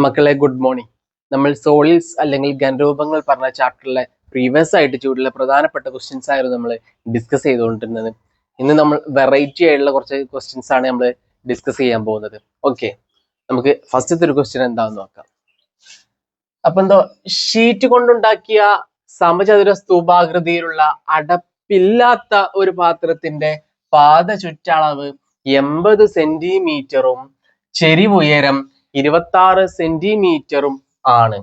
മക്കളെ good morning. നമ്മൾ solids അല്ലെങ്കിൽ ഘനരൂപങ്ങൾ പറഞ്ഞ ചാപ്റ്ററിലെ പ്രീവിയസ് ആയിട്ട് ചൂടുള്ള പ്രധാനപ്പെട്ട ക്വസ്റ്റ്യൻസ് ആയിരുന്നു നമ്മൾ ഡിസ്കസ് ചെയ്തുകൊണ്ടിരുന്നത്. ഇന്ന് നമ്മൾ വെറൈറ്റി ആയിട്ടുള്ള കുറച്ച് ക്വസ്റ്റ്യൻസ് ആണ് നമ്മൾ ഡിസ്കസ് ചെയ്യാൻ പോകുന്നത്. ഓക്കെ, നമുക്ക് ഫസ്റ്റത്തെ ഒരു ക്വസ്റ്റ്യൻ എന്താണെന്ന് നോക്കാം. അപ്പൊ എന്തോ ഷീറ്റ് കൊണ്ടുണ്ടാക്കിയ സമചതുര സ്തൂപാകൃതിയിലുള്ള അടപ്പില്ലാത്ത ഒരു പാത്രത്തിന്റെ പാദ ചുറ്റളവ് 80 സെന്റിമീറ്ററും ചെരിവുയരം 26 സെന്റിമീറ്ററും ആണ്.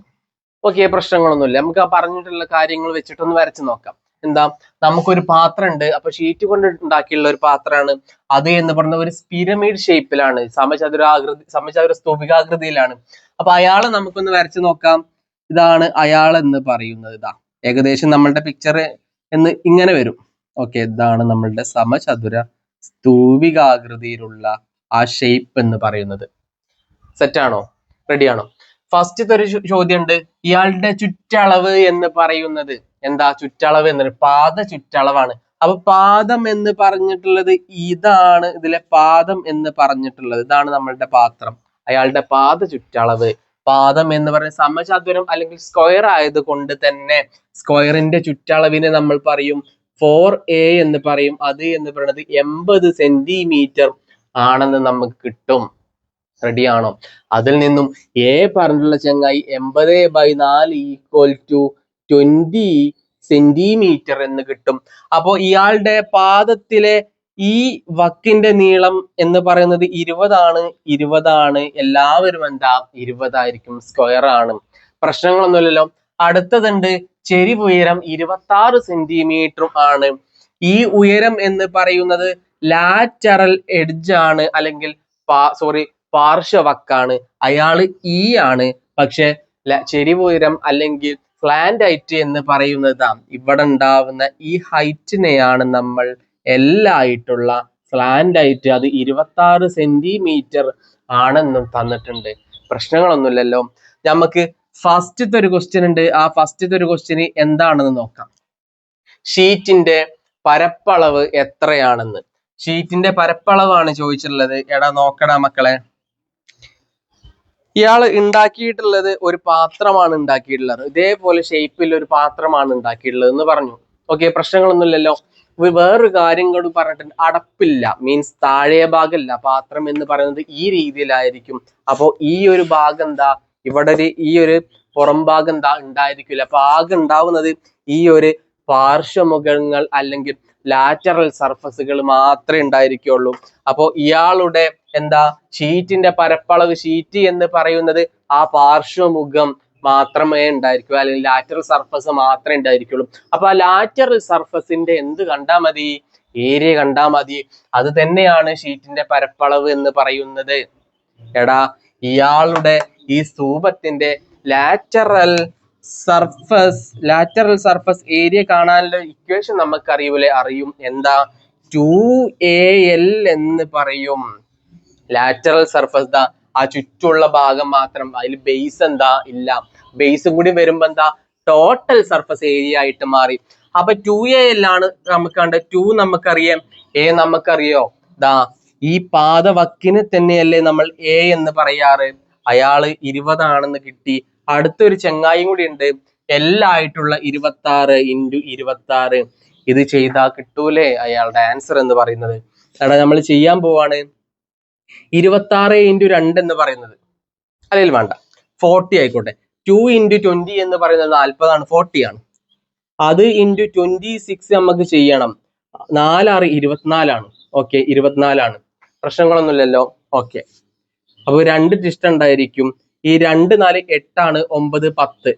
ഓക്കെ, പ്രശ്നങ്ങളൊന്നുമില്ല. നമുക്ക് ആ പറഞ്ഞിട്ടുള്ള കാര്യങ്ങൾ വെച്ചിട്ടൊന്ന് വരച്ച് നോക്കാം. എന്താ, നമുക്കൊരു പാത്രം ഉണ്ട്. അപ്പൊ ഷീറ്റ് കൊണ്ട് ഉണ്ടാക്കിയുള്ള ഒരു പാത്രമാണ് അത് എന്ന് പറഞ്ഞ ഒരു പിരമിഡ് ഷേപ്പിലാണ്, സമചതുര സ്തൂപികാകൃതിയിലാണ്. അപ്പൊ അയാളെ നമുക്കൊന്ന് വരച്ച് നോക്കാം. ഇതാണ് അയാൾ എന്ന് പറയുന്നത്. ഇതാ ഏകദേശം നമ്മളുടെ പിക്ചർ എന്ന് ഇങ്ങനെ വരും. ഓക്കെ, ഇതാണ് നമ്മളുടെ സമചതുര സ്തൂപികാകൃതിയിലുള്ള ആ ഷേപ്പ് എന്ന് പറയുന്നത്. സെറ്റാണോ? റെഡിയാണോ? ഫസ്റ്റത്തെ ഒരു ചോദ്യം ഉണ്ട്. ഇയാളുടെ ചുറ്റളവ് എന്ന് പറയുന്നത് എന്താ? ചുറ്റളവ് എന്ന് പാദ ചുറ്റളവാണ്. അപ്പൊ പാദം എന്ന് പറഞ്ഞിട്ടുള്ളത് ഇതാണ്. ഇതിലെ പാദം എന്ന് പറഞ്ഞിട്ടുള്ളത് ഇതാണ് നമ്മളുടെ പാത്രം. അയാളുടെ പാദ ചുറ്റളവ്, പാദം എന്ന് പറയുന്ന സമചതുരം അല്ലെങ്കിൽ സ്ക്വയർ ആയത് കൊണ്ട് തന്നെ സ്ക്വയറിന്റെ ചുറ്റളവിനെ നമ്മൾ പറയും 4a എന്ന് പറയും. അത് എന്ന് പറയുന്നത് 80 സെന്റിമീറ്റർ ആണെന്ന് നമുക്ക് കിട്ടും. റെഡിയാണോ? അതിൽ നിന്നും എ പറഞ്ഞിട്ടുള്ള ചങ്ങായി 80/4 = 20 സെന്റിമീറ്റർ എന്ന് കിട്ടും. അപ്പോ ഇയാളുടെ പാദത്തിലെ ഈ വക്കിന്റെ നീളം എന്ന് പറയുന്നത് 20 ആണ്. എല്ലാവരും എന്താ 20 ആയിരിക്കും, സ്ക്വയർ ആണ്. പ്രശ്നങ്ങളൊന്നുമില്ലല്ലോ. അടുത്തതുണ്ട്, ചെരിവുയരം 26 സെന്റിമീറ്ററും ആണ്. ഈ ഉയരം എന്ന് പറയുന്നത് ലാറ്ററൽ എഡ്ജ് ആണ്, അല്ലെങ്കിൽ പാർശ്വവക്കാണ്. അയാള് ഈ ആണ്. പക്ഷെ ചെരിവുയരം അല്ലെങ്കിൽ സ്ലാന്റ് ഹൈറ്റ് എന്ന് പറയുന്നത് ഇവിടെ ഉണ്ടാവുന്ന ഈ ഹൈറ്റിനെയാണ് നമ്മൾ എല്ലായിട്ടുള്ള സ്ലാന്റ് ഹൈറ്റ്, അത് 26 സെന്റിമീറ്റർ ആണെന്നും തന്നിട്ടുണ്ട്. പ്രശ്നങ്ങളൊന്നുമില്ലല്ലോ. നമുക്ക് ഫസ്റ്റത്തെ ഒരു ക്വസ്റ്റ്യൻ ഉണ്ട്. ആ ഫസ്റ്റത്തെ ഒരു ക്വസ്റ്റ്യന് എന്താണെന്ന് നോക്കാം. ഷീറ്റിന്റെ പരപ്പളവ് എത്രയാണെന്ന്. ഷീറ്റിന്റെ പരപ്പളവാണ് ചോദിച്ചിട്ടുള്ളത്. എടാ നോക്കടാ മക്കളെ, ഇയാള് ഉണ്ടാക്കിയിട്ടുള്ളത് ഒരു പാത്രമാണ് ഉണ്ടാക്കിയിട്ടുള്ളത്. ഇതേപോലെ ഷേപ്പിൽ ഒരു പാത്രമാണ് ഉണ്ടാക്കിയിട്ടുള്ളത് എന്ന് പറഞ്ഞു. ഓക്കെ, പ്രശ്നങ്ങളൊന്നുമില്ലല്ലോ. വേറൊരു കാര്യം കൂടി പറഞ്ഞിട്ടുണ്ട്. അടപ്പില്ല, മീൻസ് താഴെ ഭാഗമല്ല. പാത്രം എന്ന് പറയുന്നത് ഈ രീതിയിലായിരിക്കും. അപ്പോ ഈ ഒരു ഭാഗം എന്താ, ഇവിടെ ഈ ഒരു പുറം ഭാഗം എന്താ ഉണ്ടായിരിക്കില്ല. അപ്പൊ ആകെ ഉണ്ടാവുന്നത് ഈ ഒരു പാർശ്വമുഖങ്ങൾ അല്ലെങ്കിൽ ലാറ്ററൽ സർഫസുകൾ മാത്രമേ ഉണ്ടായിരിക്കുള്ളൂ. അപ്പോ ഇയാളുടെ എന്താ ഷീറ്റിന്റെ പരപ്പളവ്, ഷീറ്റ് എന്ന് പറയുന്നത് ആ പാർശ്വമുഖം മാത്രമേ ഉണ്ടായിരിക്കൂ, അല്ലെങ്കിൽ ലാറ്ററൽ സർഫസ് മാത്രമേ ഉണ്ടായിരിക്കുള്ളൂ. അപ്പൊ ആ ലാറ്ററൽ സർഫസിന്റെ എന്ത് കണ്ടാൽ മതി? ഏരിയ കണ്ടാൽ മതി. അത് തന്നെയാണ് ഷീറ്റിന്റെ പരപ്പളവ് എന്ന് പറയുന്നത്. എടാ, ഇയാളുടെ ഈ സ്തൂപത്തിന്റെ ലാറ്ററൽ സർഫസ് ഏരിയ കാണാനുള്ള ഇക്വേഷൻ നമുക്ക് അറിയും. എന്താ? 2al എന്ന് പറയും. ലാറ്ററൽ സർഫസ് ആ ചുറ്റുള്ള ഭാഗം മാത്രം, അതിൽ ബേസ് എന്താ ഇല്ല. ബേസും കൂടി വരുമ്പോ എന്താ ടോട്ടൽ സർഫസ് ഏരിയ ആയിട്ട് മാറി. അപ്പൊ 2al ആണ് നമുക്ക് കണ്ട. 2 നമുക്കറിയാം, a നമുക്കറിയോ. ഈ പാദവക്കിന് തന്നെയല്ലേ നമ്മൾ a എന്ന് പറയാറ്. അയാള് 20 ആണെന്ന് കിട്ടി. അടുത്തൊരു ചെങ്ങായും കൂടി ഉണ്ട്, എല്ലായിട്ടുള്ള 26 × 26. ഇത് ചെയ്താൽ കിട്ടൂലേ അയാളുടെ ആൻസർ എന്ന് പറയുന്നത്? എടാ, നമ്മൾ ചെയ്യാൻ പോവാണ്. 26 × 2 എന്ന് പറയുന്നത്, അല്ലെങ്കിൽ വേണ്ട 40 ആയിക്കോട്ടെ. 2 × 20 എന്ന് പറയുന്നത് 40 ആണ്, 40 ആണ്. അത് × 26 നമുക്ക് ചെയ്യണം. 4 6 24 ആണ്. ഓക്കെ, 24 ആണ്. പ്രശ്നങ്ങളൊന്നുമില്ലല്ലോ. ഓക്കെ, അപ്പൊ 2 ടിസ്റ്റ് ഉണ്ടായിരിക്കും. ഈ 2 4 8 ആണ്, 9 10.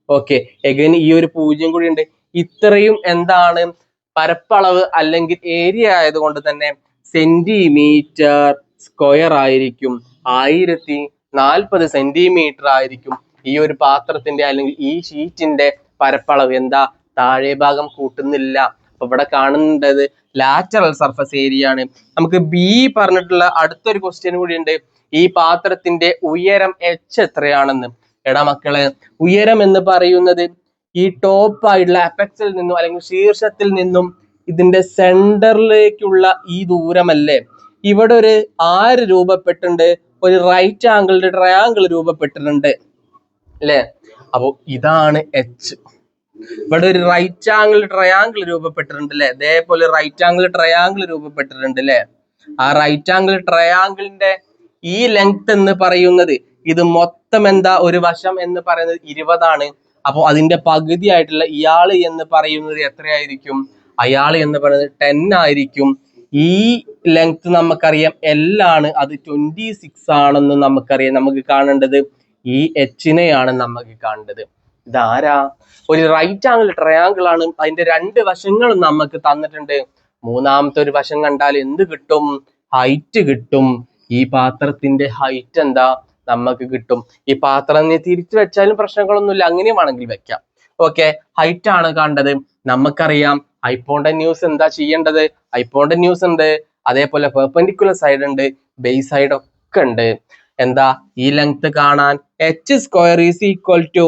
ഓക്കെ, എഗൈൻ ഈ ഒരു 0 കൂടി ഉണ്ട്. ഇത്രയും എന്താണ് പരപ്പളവ് അല്ലെങ്കിൽ ഏരിയ ആയതുകൊണ്ട് തന്നെ സെന്റിമീറ്റർ സ്ക്വയർ ആയിരിക്കും. 1040 സെന്റിമീറ്റർ ആയിരിക്കും ഈ ഒരു പാത്രത്തിന്റെ അല്ലെങ്കിൽ ഈ ഷീറ്റിന്റെ പരപ്പളവ്. എന്താ, താഴെ ഭാഗം കൂട്ടുന്നില്ല. അപ്പൊ ഇവിടെ കാണുന്നത് ലാറ്ററൽ സർഫസ് ഏരിയ ആണ്. നമുക്ക് ബി പറഞ്ഞിട്ടുള്ള അടുത്തൊരു ക്വസ്റ്റ്യൻ കൂടി ഉണ്ട്. ഈ പാത്രത്തിന്റെ ഉയരം h എത്രയാണെന്ന്. എടാ മക്കളെ, ഉയരം എന്ന് പറയുന്നത് ഈ ടോപ്പ് ആയിട്ടുള്ള അപെക്സിൽ നിന്നും അല്ലെങ്കിൽ ശീർഷത്തിൽ നിന്നും ഇതിന്റെ സെന്ററിലേക്കുള്ള ഈ ദൂരമല്ലേ. ഇവിടെ ഒരു ആര് രൂപപ്പെട്ടിട്ടുണ്ട്, ഒരു റൈറ്റ് ആംഗിളിന്റെ ട്രയാങ്കിൾ രൂപപ്പെട്ടിട്ടുണ്ട് അല്ലെ. അപ്പൊ ഇതാണ് എച്ച്. ഇവിടെ ഒരു റൈറ്റ് ആംഗിൾ ട്രയാങ്കിൾ രൂപപ്പെട്ടിട്ടുണ്ട് അല്ലെ. ഇതേപോലെ റൈറ്റ് ആംഗിൾ ട്രയാങ്കിൾ രൂപപ്പെട്ടിട്ടുണ്ട് അല്ലെ. ആ റൈറ്റ് ആംഗിൾ ട്രയാങ്കിളിന്റെ ഈ ലെങ്ത് എന്ന് പറയുന്നത്, ഇത് മൊത്തം എന്താ, ഒരു വശം എന്ന് പറയുന്നത് 20 അപ്പൊ അതിന്റെ പകുതി ആയിട്ടുള്ള ഇയാള് എന്ന് പറയുന്നത് എത്രയായിരിക്കും? അയാള് എന്ന് പറയുന്നത് 10 ആയിരിക്കും. ഈ ലെങ്ത് നമുക്കറിയാം L ആണ്, അത് 26 ആണെന്ന് നമുക്കറിയാം. നമുക്ക് കാണേണ്ടത് ഈ എച്ചിനെയാണ് നമുക്ക് കാണേണ്ടത്. ഇതാരാ? ഒരു റൈറ്റ് ആംഗിൾ ട്രയാങ്കിൾ ആണ്. അതിന്റെ 2 വശങ്ങളും നമുക്ക് തന്നിട്ടുണ്ട്. മൂന്നാമത്തെ ഒരു വശം കണ്ടാൽ എന്ത് കിട്ടും? ഹൈറ്റ് കിട്ടും. ഈ പാത്രത്തിന്റെ ഹൈറ്റ് എന്താ നമുക്ക് കിട്ടും. ഈ പാത്രം തിരിച്ചു വെച്ചാലും പ്രശ്നങ്ങളൊന്നുമില്ല, അങ്ങനെയും വേണമെങ്കിൽ വെക്കാം. ഓക്കെ, ഹൈറ്റ് ആണ് കണ്ടത്. നമുക്കറിയാം ഹൈപ്പോണ്ടന്യൂസ് എന്താ ചെയ്യേണ്ടത്? ഹൈപ്പോണ്ടന്യൂസ് ഉണ്ട്, അതേപോലെ പെർപെൻഡിക്കുലർ സൈഡ് ഉണ്ട്, ബേസ് സൈഡ് ഒക്കെ ഉണ്ട്. എന്താ ഈ ലെങ്ത് കാണാൻ h² ഈസ് ഈക്വൽ ടു,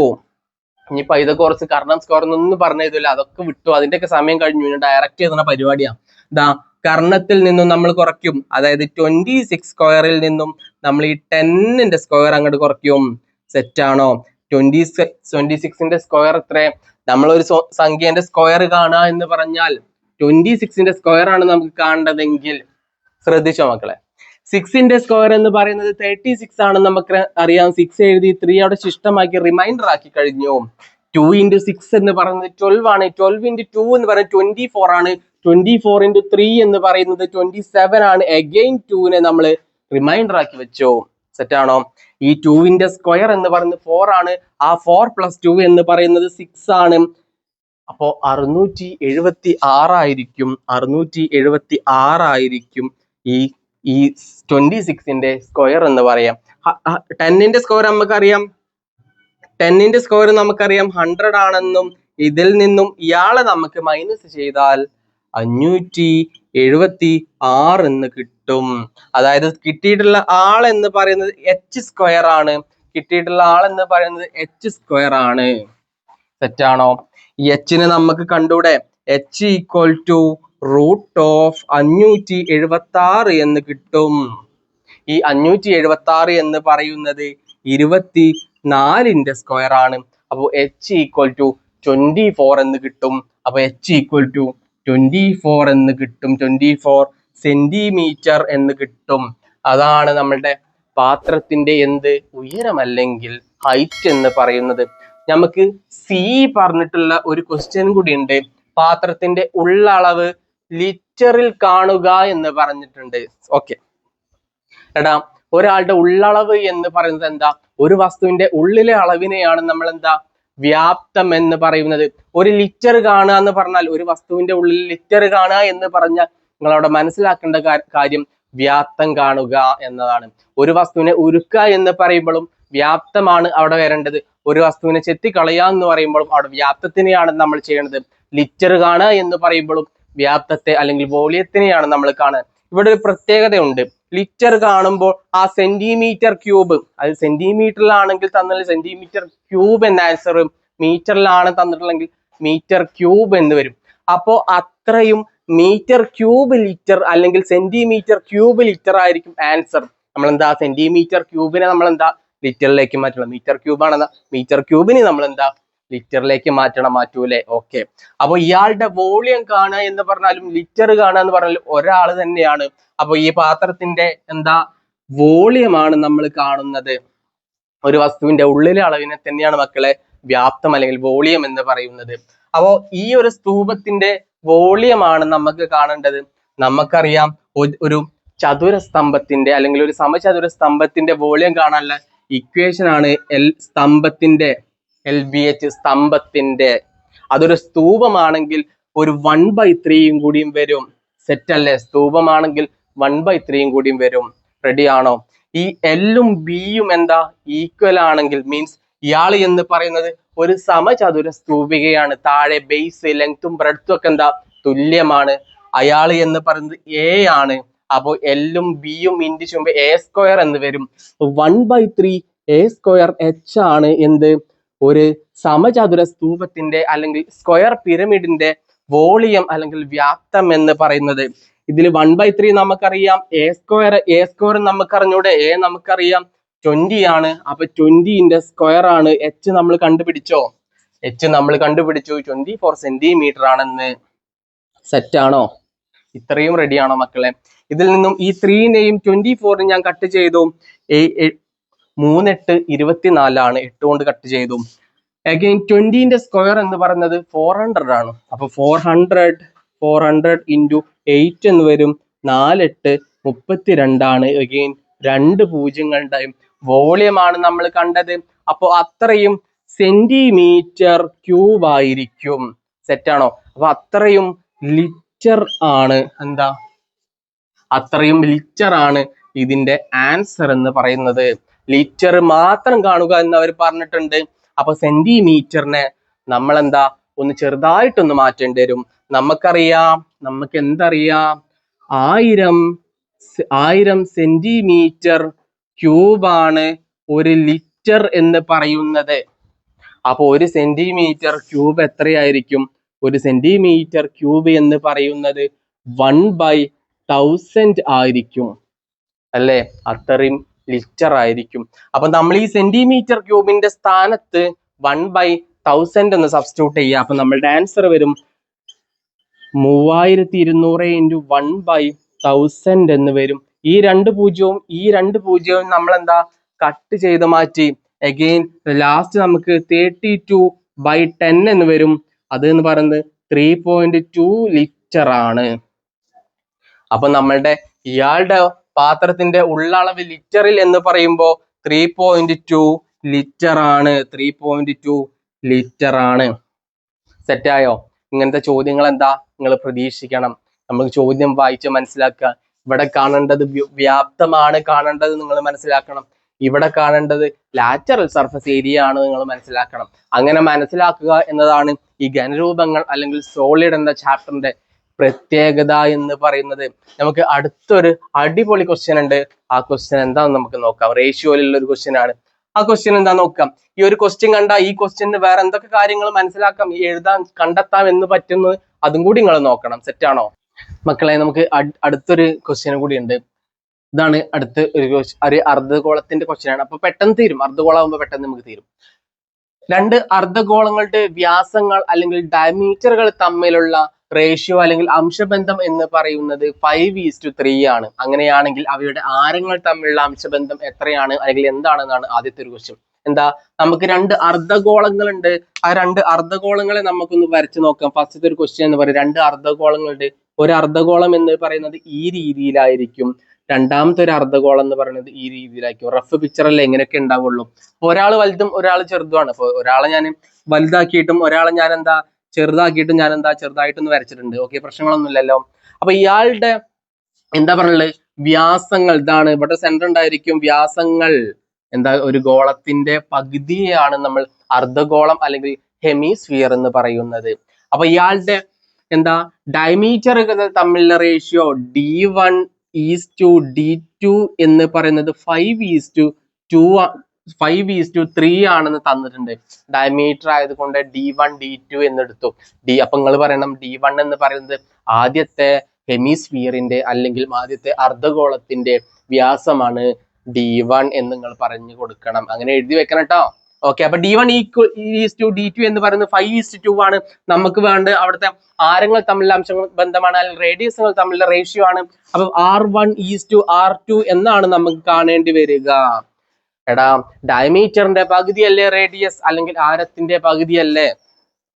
ഇനിയിപ്പോ ഇതൊക്കെ കുറച്ച് കർണം സ്ക്വയർ ഒന്നും പറഞ്ഞു തരില്ല, അതൊക്കെ വിട്ടു, അതിന്റെയൊക്കെ സമയം കഴിഞ്ഞു. ഡയറക്റ്റ് ചെയ്യുന്ന പരിപാടിയാണ്. ഇതാ കർണത്തിൽ നിന്നും നമ്മൾ കുറയ്ക്കും, അതായത് 26² നിന്നും നമ്മൾ ഈ 10ന്റെ സ്ക്വയർ അങ്ങോട്ട് കുറയ്ക്കും. സെറ്റ് ആണോ? 26ന്റെ സ്ക്വയർ എത്ര? നമ്മളൊരു സംഖ്യന്റെ സ്ക്വയർ കാണുക എന്ന് പറഞ്ഞാൽ 26ന്റെ സ്ക്വയർ ആണ് നമുക്ക് കാണേണ്ടതെങ്കിൽ ശ്രദ്ധിച്ചോ മക്കളെ. 6ന്റെ സ്ക്വയർ എന്ന് പറയുന്നത് 36 ആണ് നമുക്ക് അറിയാം. 6 എഴുതി 3 അവിടെ ശിഷ്ടമാക്കി റിമൈൻഡർ ആക്കി കഴിഞ്ഞു. 2 × 6 എന്ന് പറയുന്നത് 12 ആണ്. 12 × 2 എന്ന് പറയുന്നത് 24 ആണ്. 24 × 3 എന്ന് പറയുന്നത് 27 ആണ്. അഗെയിൻ 2നെ നമ്മൾ റിമൈൻഡർ ആക്കി വെച്ചു. സെറ്റ് ആണോ? ഈ 2ന്റെ സ്ക്വയർ എന്ന് പറയുന്നത് 4 ആണ്. ആ 4 + 2 എന്ന് പറയുന്നത് 6 ആണ്. അപ്പോ 676 ആയിരിക്കും. 676 ആയിരിക്കും ഈ 26ന്റെ സ്ക്വയർ എന്ന് പറയാം. 10ന്റെ സ്ക്വയർ നമുക്കറിയാം. 10ന്റെ സ്ക്വയർ നമുക്കറിയാം 100 ആണെന്നും ഇതിൽ നിന്നും ഇയാളെ നമുക്ക് മൈനസ് ചെയ്താൽ 576 എന്ന് കിട്ടും. അതായത് കിട്ടിയിട്ടുള്ള ആൾ എന്ന് പറയുന്നത് h² ആണ്. കിട്ടിയിട്ടുള്ള ആൾ എന്ന് പറയുന്നത് h² ആണ്. തെറ്റാണോ? ഈ എച്ചിനെ നമുക്ക് കണ്ടൂടെ? h = √576 എന്ന് കിട്ടും. ഈ 576 എന്ന് പറയുന്നത് 24ന്റെ സ്ക്വയർ ആണ്. അപ്പൊ h = 24 എന്ന് കിട്ടും. അപ്പൊ h = 24 എന്ന് കിട്ടും. 24 സെന്റിമീറ്റർ എന്ന് കിട്ടും. അതാണ് നമ്മളുടെ പാത്രത്തിന്റെ എന്ത് ഉയരം അല്ലെങ്കിൽ ഹൈറ്റ് എന്ന് പറയുന്നത്. നമുക്ക് സി പറഞ്ഞിട്ടുള്ള ഒരു ക്വസ്റ്റ്യൻ കൂടി ഉണ്ട്. പാത്രത്തിന്റെ ഉള്ളളവ് ലിറ്ററിൽ കാണുക എന്ന് പറഞ്ഞിട്ടുണ്ട്. ഓക്കെ എടാ, ഒരാളുടെ ഉള്ളളവ് എന്ന് പറയുന്നത് എന്താ? ഒരു വസ്തുവിന്റെ ഉള്ളിലെ അളവിനെയാണ് നമ്മൾ എന്താ വ്യാപ്തം എന്ന് പറയുന്നത്. ഒരു ലിറ്റർ കാണുക എന്ന് പറഞ്ഞാൽ, ഒരു വസ്തുവിന്റെ ഉള്ളിൽ ലിറ്റർ കാണുക എന്ന് പറഞ്ഞാൽ നിങ്ങൾ അവിടെ മനസ്സിലാക്കേണ്ട കാര്യം വ്യാപ്തം കാണുക എന്നതാണ്. ഒരു വസ്തുവിനെ ഉരുക്കുക എന്ന് പറയുമ്പോഴും വ്യാപ്തമാണ് അവിടെ വരേണ്ടത്. ഒരു വസ്തുവിനെ ചെത്തിക്കളയുക എന്ന് പറയുമ്പോഴും അവിടെ വ്യാപ്തത്തിനെയാണ് നമ്മൾ ചെയ്യേണ്ടത്. ലിറ്റർ കാണുക എന്ന് പറയുമ്പോഴും വ്യാപ്തത്തെ അല്ലെങ്കിൽ വോളിയത്തിനെയാണ് നമ്മൾ കാണുക. ഇവിടെ ഒരു പ്രത്യേകതയുണ്ട്. ലിറ്റർ കാണുമ്പോൾ ആ സെന്റിമീറ്റർ ക്യൂബ്, അത് സെന്റിമീറ്ററിലാണെങ്കിൽ തന്നാൽ സെന്റിമീറ്റർ ക്യൂബ് എന്ന ആൻസർ, മീറ്ററിലാണ് തന്നിട്ടുള്ളെങ്കിൽ മീറ്റർ ക്യൂബ് എന്ന് വരും. അപ്പോ അത്രയും മീറ്റർ ക്യൂബ് ലിറ്റർ അല്ലെങ്കിൽ സെന്റിമീറ്റർ ക്യൂബ് ലിറ്റർ ആയിരിക്കും ആൻസർ. നമ്മളെന്താ സെന്റിമീറ്റർ ക്യൂബിനെ നമ്മളെന്താ ലിറ്ററിലേക്ക് മാറ്റണം. മീറ്റർ ക്യൂബാണെന്നാ മീറ്റർ ക്യൂബിനെ നമ്മളെന്താ ലിറ്ററിലേക്ക് മാറ്റൂലേ? ഓക്കെ. അപ്പൊ ഇയാളുടെ വോളിയം കാണുക എന്ന് പറഞ്ഞാലും ലിറ്റർ കാണുക എന്ന് പറഞ്ഞാലും ഒരാൾ തന്നെയാണ്. അപ്പൊ ഈ പാത്രത്തിന്റെ എന്താ വോളിയമാണ് നമ്മൾ കാണുന്നത്. ഒരു വസ്തുവിന്റെ ഉള്ളിലെ അളവിനെ തന്നെയാണ് മക്കളെ വ്യാപ്തം അല്ലെങ്കിൽ വോളിയം എന്ന് പറയുന്നത്. അപ്പോ ഈ ഒരു സ്തൂപത്തിന്റെ വോളിയമാണ് നമുക്ക് കാണേണ്ടത്. നമുക്കറിയാം ഒരു ചതുരസ്തംഭത്തിന്റെ അല്ലെങ്കിൽ ഒരു സമചതുര സ്തംഭത്തിന്റെ വോളിയം കാണാനുള്ള ഇക്വേഷൻ ആണ് സ്തംഭത്തിന്റെ LBH സ്തംഭത്തിന്റെ. അതൊരു സ്തൂപമാണെങ്കിൽ ഒരു 1/3 കൂടിയും വരും. സെറ്റ് അല്ലേ? സ്തൂപമാണെങ്കിൽ 1/3 കൂടിയും വരും. റെഡി ആണോ? ഈ എല്ലും ബിയും എന്താ ഈക്വൽ ആണെങ്കിൽ മീൻസ് ഇയാൾ എന്ന് പറയുന്നത് ഒരു സമചതുര സ്തൂപികയാണ്. താഴെ ബേസ് ലെങ്ത്തും ബ്രെഡ്ത്തും ഒക്കെ എന്താ തുല്യമാണ്. അയാൾ എന്ന് പറയുന്നത് A ആണ്. അപ്പോൾ എല്ലും ബിയും ഇൻറ്റു ചെയ്യുമ്പോൾ A² എന്ന് വരും. 1/3 A² H ആണ് എന്ത് ഒരു സമചതുര സ്തൂപത്തിന്റെ അല്ലെങ്കിൽ സ്ക്വയർ പിരമിഡിന്റെ വോളിയം അല്ലെങ്കിൽ വ്യാപ്തം എന്ന് പറയുന്നത്. ഇതിൽ 1/3 നമുക്കറിയാം. എ സ്ക്വയർ നമുക്ക് അറിഞ്ഞൂടെ, എ നമുക്കറിയാം 20 ആണ്. അപ്പൊ 20ന്റെ സ്ക്വയർ ആണ്. എച്ച് നമ്മൾ കണ്ടുപിടിച്ചോ? എച്ച് നമ്മൾ കണ്ടുപിടിച്ചു 24 സെന്റിമീറ്റർ ആണെന്ന്. സെറ്റ് ആണോ? ഇത്രയും റെഡി ആണോ മക്കളെ? ഇതിൽ നിന്നും ഈ 3നെയും 24 ഞാൻ കട്ട് ചെയ്തു. 3 8 24 ആണ്. 8 കൊണ്ട് കട്ട് ചെയ്തു. അഗൈൻ 20ന്റെ സ്ക്വയർ എന്ന് പറയുന്നത് 400 ആണ്. അപ്പൊ 400 ഇൻറ്റു 8 എന്ന് വരും. 4 8 32 ആണ്. അഗൈൻ 2 പൂജ്യങ്ങളുടെയും വോളിയം ആണ് നമ്മൾ കണ്ടത്. അപ്പൊ അത്രയും സെന്റിമീറ്റർ ക്യൂബ് ആയിരിക്കും. സെറ്റ് ആണോ? അപ്പൊ അത്രയും ലിറ്റർ ആണ്. എന്താ? അത്രയും ലിറ്റർ ആണ് ഇതിന്റെ ആൻസർ എന്ന് പറയുന്നത്. ലിറ്റർ മാത്രം കാണുക എന്ന് അവർ പറഞ്ഞിട്ടുണ്ട്. അപ്പൊ സെന്റിമീറ്ററിനെ നമ്മൾ എന്താ ഒന്ന് ചെറുതായിട്ടൊന്ന് മാറ്റേണ്ടി വരും. നമുക്ക് എന്തറിയാം? 1000 സെന്റിമീറ്റർ ക്യൂബാണ് ഒരു ലിറ്റർ എന്ന് പറയുന്നത്. അപ്പൊ ഒരു സെന്റിമീറ്റർ ക്യൂബ് എത്രയായിരിക്കും? ഒരു സെന്റിമീറ്റർ ക്യൂബ് എന്ന് പറയുന്നത് 1/1000 ആയിരിക്കും അല്ലേ? അത്രയും ലിറ്റർ ആയിരിക്കും. അപ്പൊ നമ്മൾ ഈ സെന്റിമീറ്റർ ക്യൂബിന്റെ സ്ഥാനത്ത് 1/1000 എന്ന് സബ്സ്റ്റിറ്റ്യൂട്ട് ചെയ്യുക. അപ്പൊ നമ്മളുടെ ആൻസർ വരും 3200 ഇൻറ്റു 1/1000 എന്ന് വരും. ഈ രണ്ട് പൂജ്യവും നമ്മൾ എന്താ കട്ട് ചെയ്ത് മാറ്റി. അഗെയിൻ ലാസ്റ്റ് നമുക്ക് 32/10 എന്ന് വരും. അത് എന്ന് പറയുന്നത് 3.2 ലിറ്റർ ആണ്. അപ്പൊ നമ്മളുടെ ഇയാളുടെ പാത്രത്തിന്റെ ഉള്ളളവ് ലിറ്ററിൽ എന്ന് പറയുമ്പോൾ 3.2 ലിറ്റർ ആണ്. 3.2 ലിറ്റർ ആണ്. സെറ്റായോ? ഇങ്ങനത്തെ ചോദ്യങ്ങൾ എന്താ നിങ്ങൾ പ്രതീക്ഷിക്കണം. നമുക്ക് ചോദ്യം വായിച്ച് മനസ്സിലാക്കുക. ഇവിടെ കാണേണ്ടത് വ്യാപ്തമാണ് കാണേണ്ടത് നിങ്ങൾ മനസ്സിലാക്കണം. ഇവിടെ കാണേണ്ടത് ലാറ്ററൽ സർഫസ് ഏരിയ ആണ് നിങ്ങൾ മനസ്സിലാക്കണം. അങ്ങനെ മനസ്സിലാക്കുക എന്നതാണ് ഈ ഘനരൂപങ്ങൾ അല്ലെങ്കിൽ സോളിഡ് എന്ന ചാപ്റ്ററിന്റെ പ്രത്യേകത എന്ന് പറയുന്നത്. നമുക്ക് അടുത്തൊരു അടിപൊളി ക്വസ്റ്റ്യൻ ഉണ്ട്. ആ ക്വസ്റ്റ്യൻ എന്താണെന്ന് നമുക്ക് നോക്കാം. റേഷ്യോയിലുള്ള ഒരു ക്വസ്റ്റ്യൻ ആണ്. ആ ക്വസ്റ്റ്യൻ എന്താ നോക്കാം. ഈ ഒരു ക്വസ്റ്റ്യൻ കണ്ടാൽ ഈ ക്വസ്റ്റ്യന് വേറെ എന്തൊക്കെ കാര്യങ്ങൾ മനസ്സിലാക്കാം, എഴുതാൻ കണ്ടെത്താം എന്ന് പറ്റുന്നത് അതും കൂടി നിങ്ങൾ നോക്കണം. സെറ്റാണോ മക്കളെ? നമുക്ക് അടുത്തൊരു ക്വസ്റ്റ്യൻ കൂടി ഉണ്ട്. ഇതാണ് അടുത്ത ഒരു അർദ്ധഗോളത്തിന്റെ ക്വസ്റ്റ്യൻ ആണ്. അപ്പൊ പെട്ടെന്ന് തീരും. അർദ്ധഗോളം ആകുമ്പോൾ പെട്ടെന്ന് നമുക്ക് തീരും. 2 അർദ്ധഗോളങ്ങളുടെ വ്യാസങ്ങൾ അല്ലെങ്കിൽ ഡയമീറ്ററുകൾ തമ്മിലുള്ള റേഷ്യോ അല്ലെങ്കിൽ അംശബന്ധം എന്ന് പറയുന്നത് 5:3 ആണ്. അങ്ങനെയാണെങ്കിൽ അവയുടെ ആരങ്ങൾ തമ്മിലുള്ള അംശബന്ധം എത്രയാണ് അല്ലെങ്കിൽ എന്താണെന്നാണ് ആദ്യത്തെ ഒരു ക്വസ്റ്റ്യൻ. എന്താ? നമുക്ക് 2 അർദ്ധഗോളങ്ങളുണ്ട്. ആ 2 അർദ്ധഗോളങ്ങളെ നമുക്കൊന്ന് വരച്ചു നോക്കാം. ഫസ്റ്റത്തെ ഒരു ക്വസ്റ്റ്യൻ എന്ന് പറയുന്നത് 2 അർദ്ധഗോളങ്ങളുണ്ട്. ഒരു അർദ്ധഗോളം എന്ന് പറയുന്നത് ഈ രീതിയിലായിരിക്കും. രണ്ടാമത്തെ ഒരു അർദ്ധഗോളം എന്ന് പറയുന്നത് ഈ രീതിയിലായിരിക്കും. റഫ് പിക്ചറല്ലേ എങ്ങനെയൊക്കെ ഉണ്ടാവുള്ളൂ. ഒരാൾ വലുതും ഒരാൾ ചെറുതുമാണ്. അപ്പൊ ഒരാളെ ഞാൻ വലുതാക്കിയിട്ടും ഒരാളെ ഞാൻ എന്താ ചെറുതാക്കിയിട്ടും ഞാൻ എന്താ ചെറുതായിട്ടൊന്ന് വരച്ചിട്ടുണ്ട്. ഓക്കെ, പ്രശ്നങ്ങളൊന്നുമില്ലല്ലോ. അപ്പൊ ഇയാളുടെ എന്താ പറയുള്ളത്? വ്യാസങ്ങൾ ഇതാണ്. ഇവിടെ സെന്റർ ഉണ്ടായിരിക്കും. വ്യാസങ്ങൾ എന്താ? ഒരു ഗോളത്തിന്റെ പകുതിയാണ് നമ്മൾ അർദ്ധഗോളം അല്ലെങ്കിൽ ഹെമിസ്ഫിയർ എന്ന് പറയുന്നത്. അപ്പൊ ഇയാളുടെ എന്താ ഡയമീറ്ററുകൾ തമ്മിലുള്ള റേഷ്യോ D1:D2 എന്ന് പറയുന്നത് 5:3 ആണെന്ന് തന്നിട്ടുണ്ട്. ഡയമീറ്റർ ആയതുകൊണ്ട് D1 D2 എന്നെടുത്തു. അപ്പൊ നിങ്ങൾ പറയണം D1 എന്ന് പറയുന്നത് ആദ്യത്തെ ഹെമിസ്ഫിയറിന്റെ അല്ലെങ്കിൽ ആദ്യത്തെ അർദ്ധഗോളത്തിന്റെ വ്യാസമാണ് D1 എന്ന് നിങ്ങൾ പറഞ്ഞു കൊടുക്കണം. അങ്ങനെ എഴുതി വെക്കണം കേട്ടോ. ഓക്കെ, അപ്പൊ D1:D2 എന്ന് പറയുന്നത് 5:2 ആണ്. നമുക്ക് വേണ്ട അവിടുത്തെ ആരങ്ങൾ തമ്മിലുള്ള അംശബന്ധമാണ് അല്ലെങ്കിൽ റേഡിയസുകൾ തമ്മിലുള്ള റേഷ്യോ ആണ്. അപ്പൊ R1:R2 എന്നാണ് നമുക്ക് കാണേണ്ടി വരിക. എടാ, ഡയമീറ്ററിന്റെ പകുതിയല്ലേ റേഡിയസ് അല്ലെങ്കിൽ ആരത്തിന്റെ പകുതിയല്ലേ,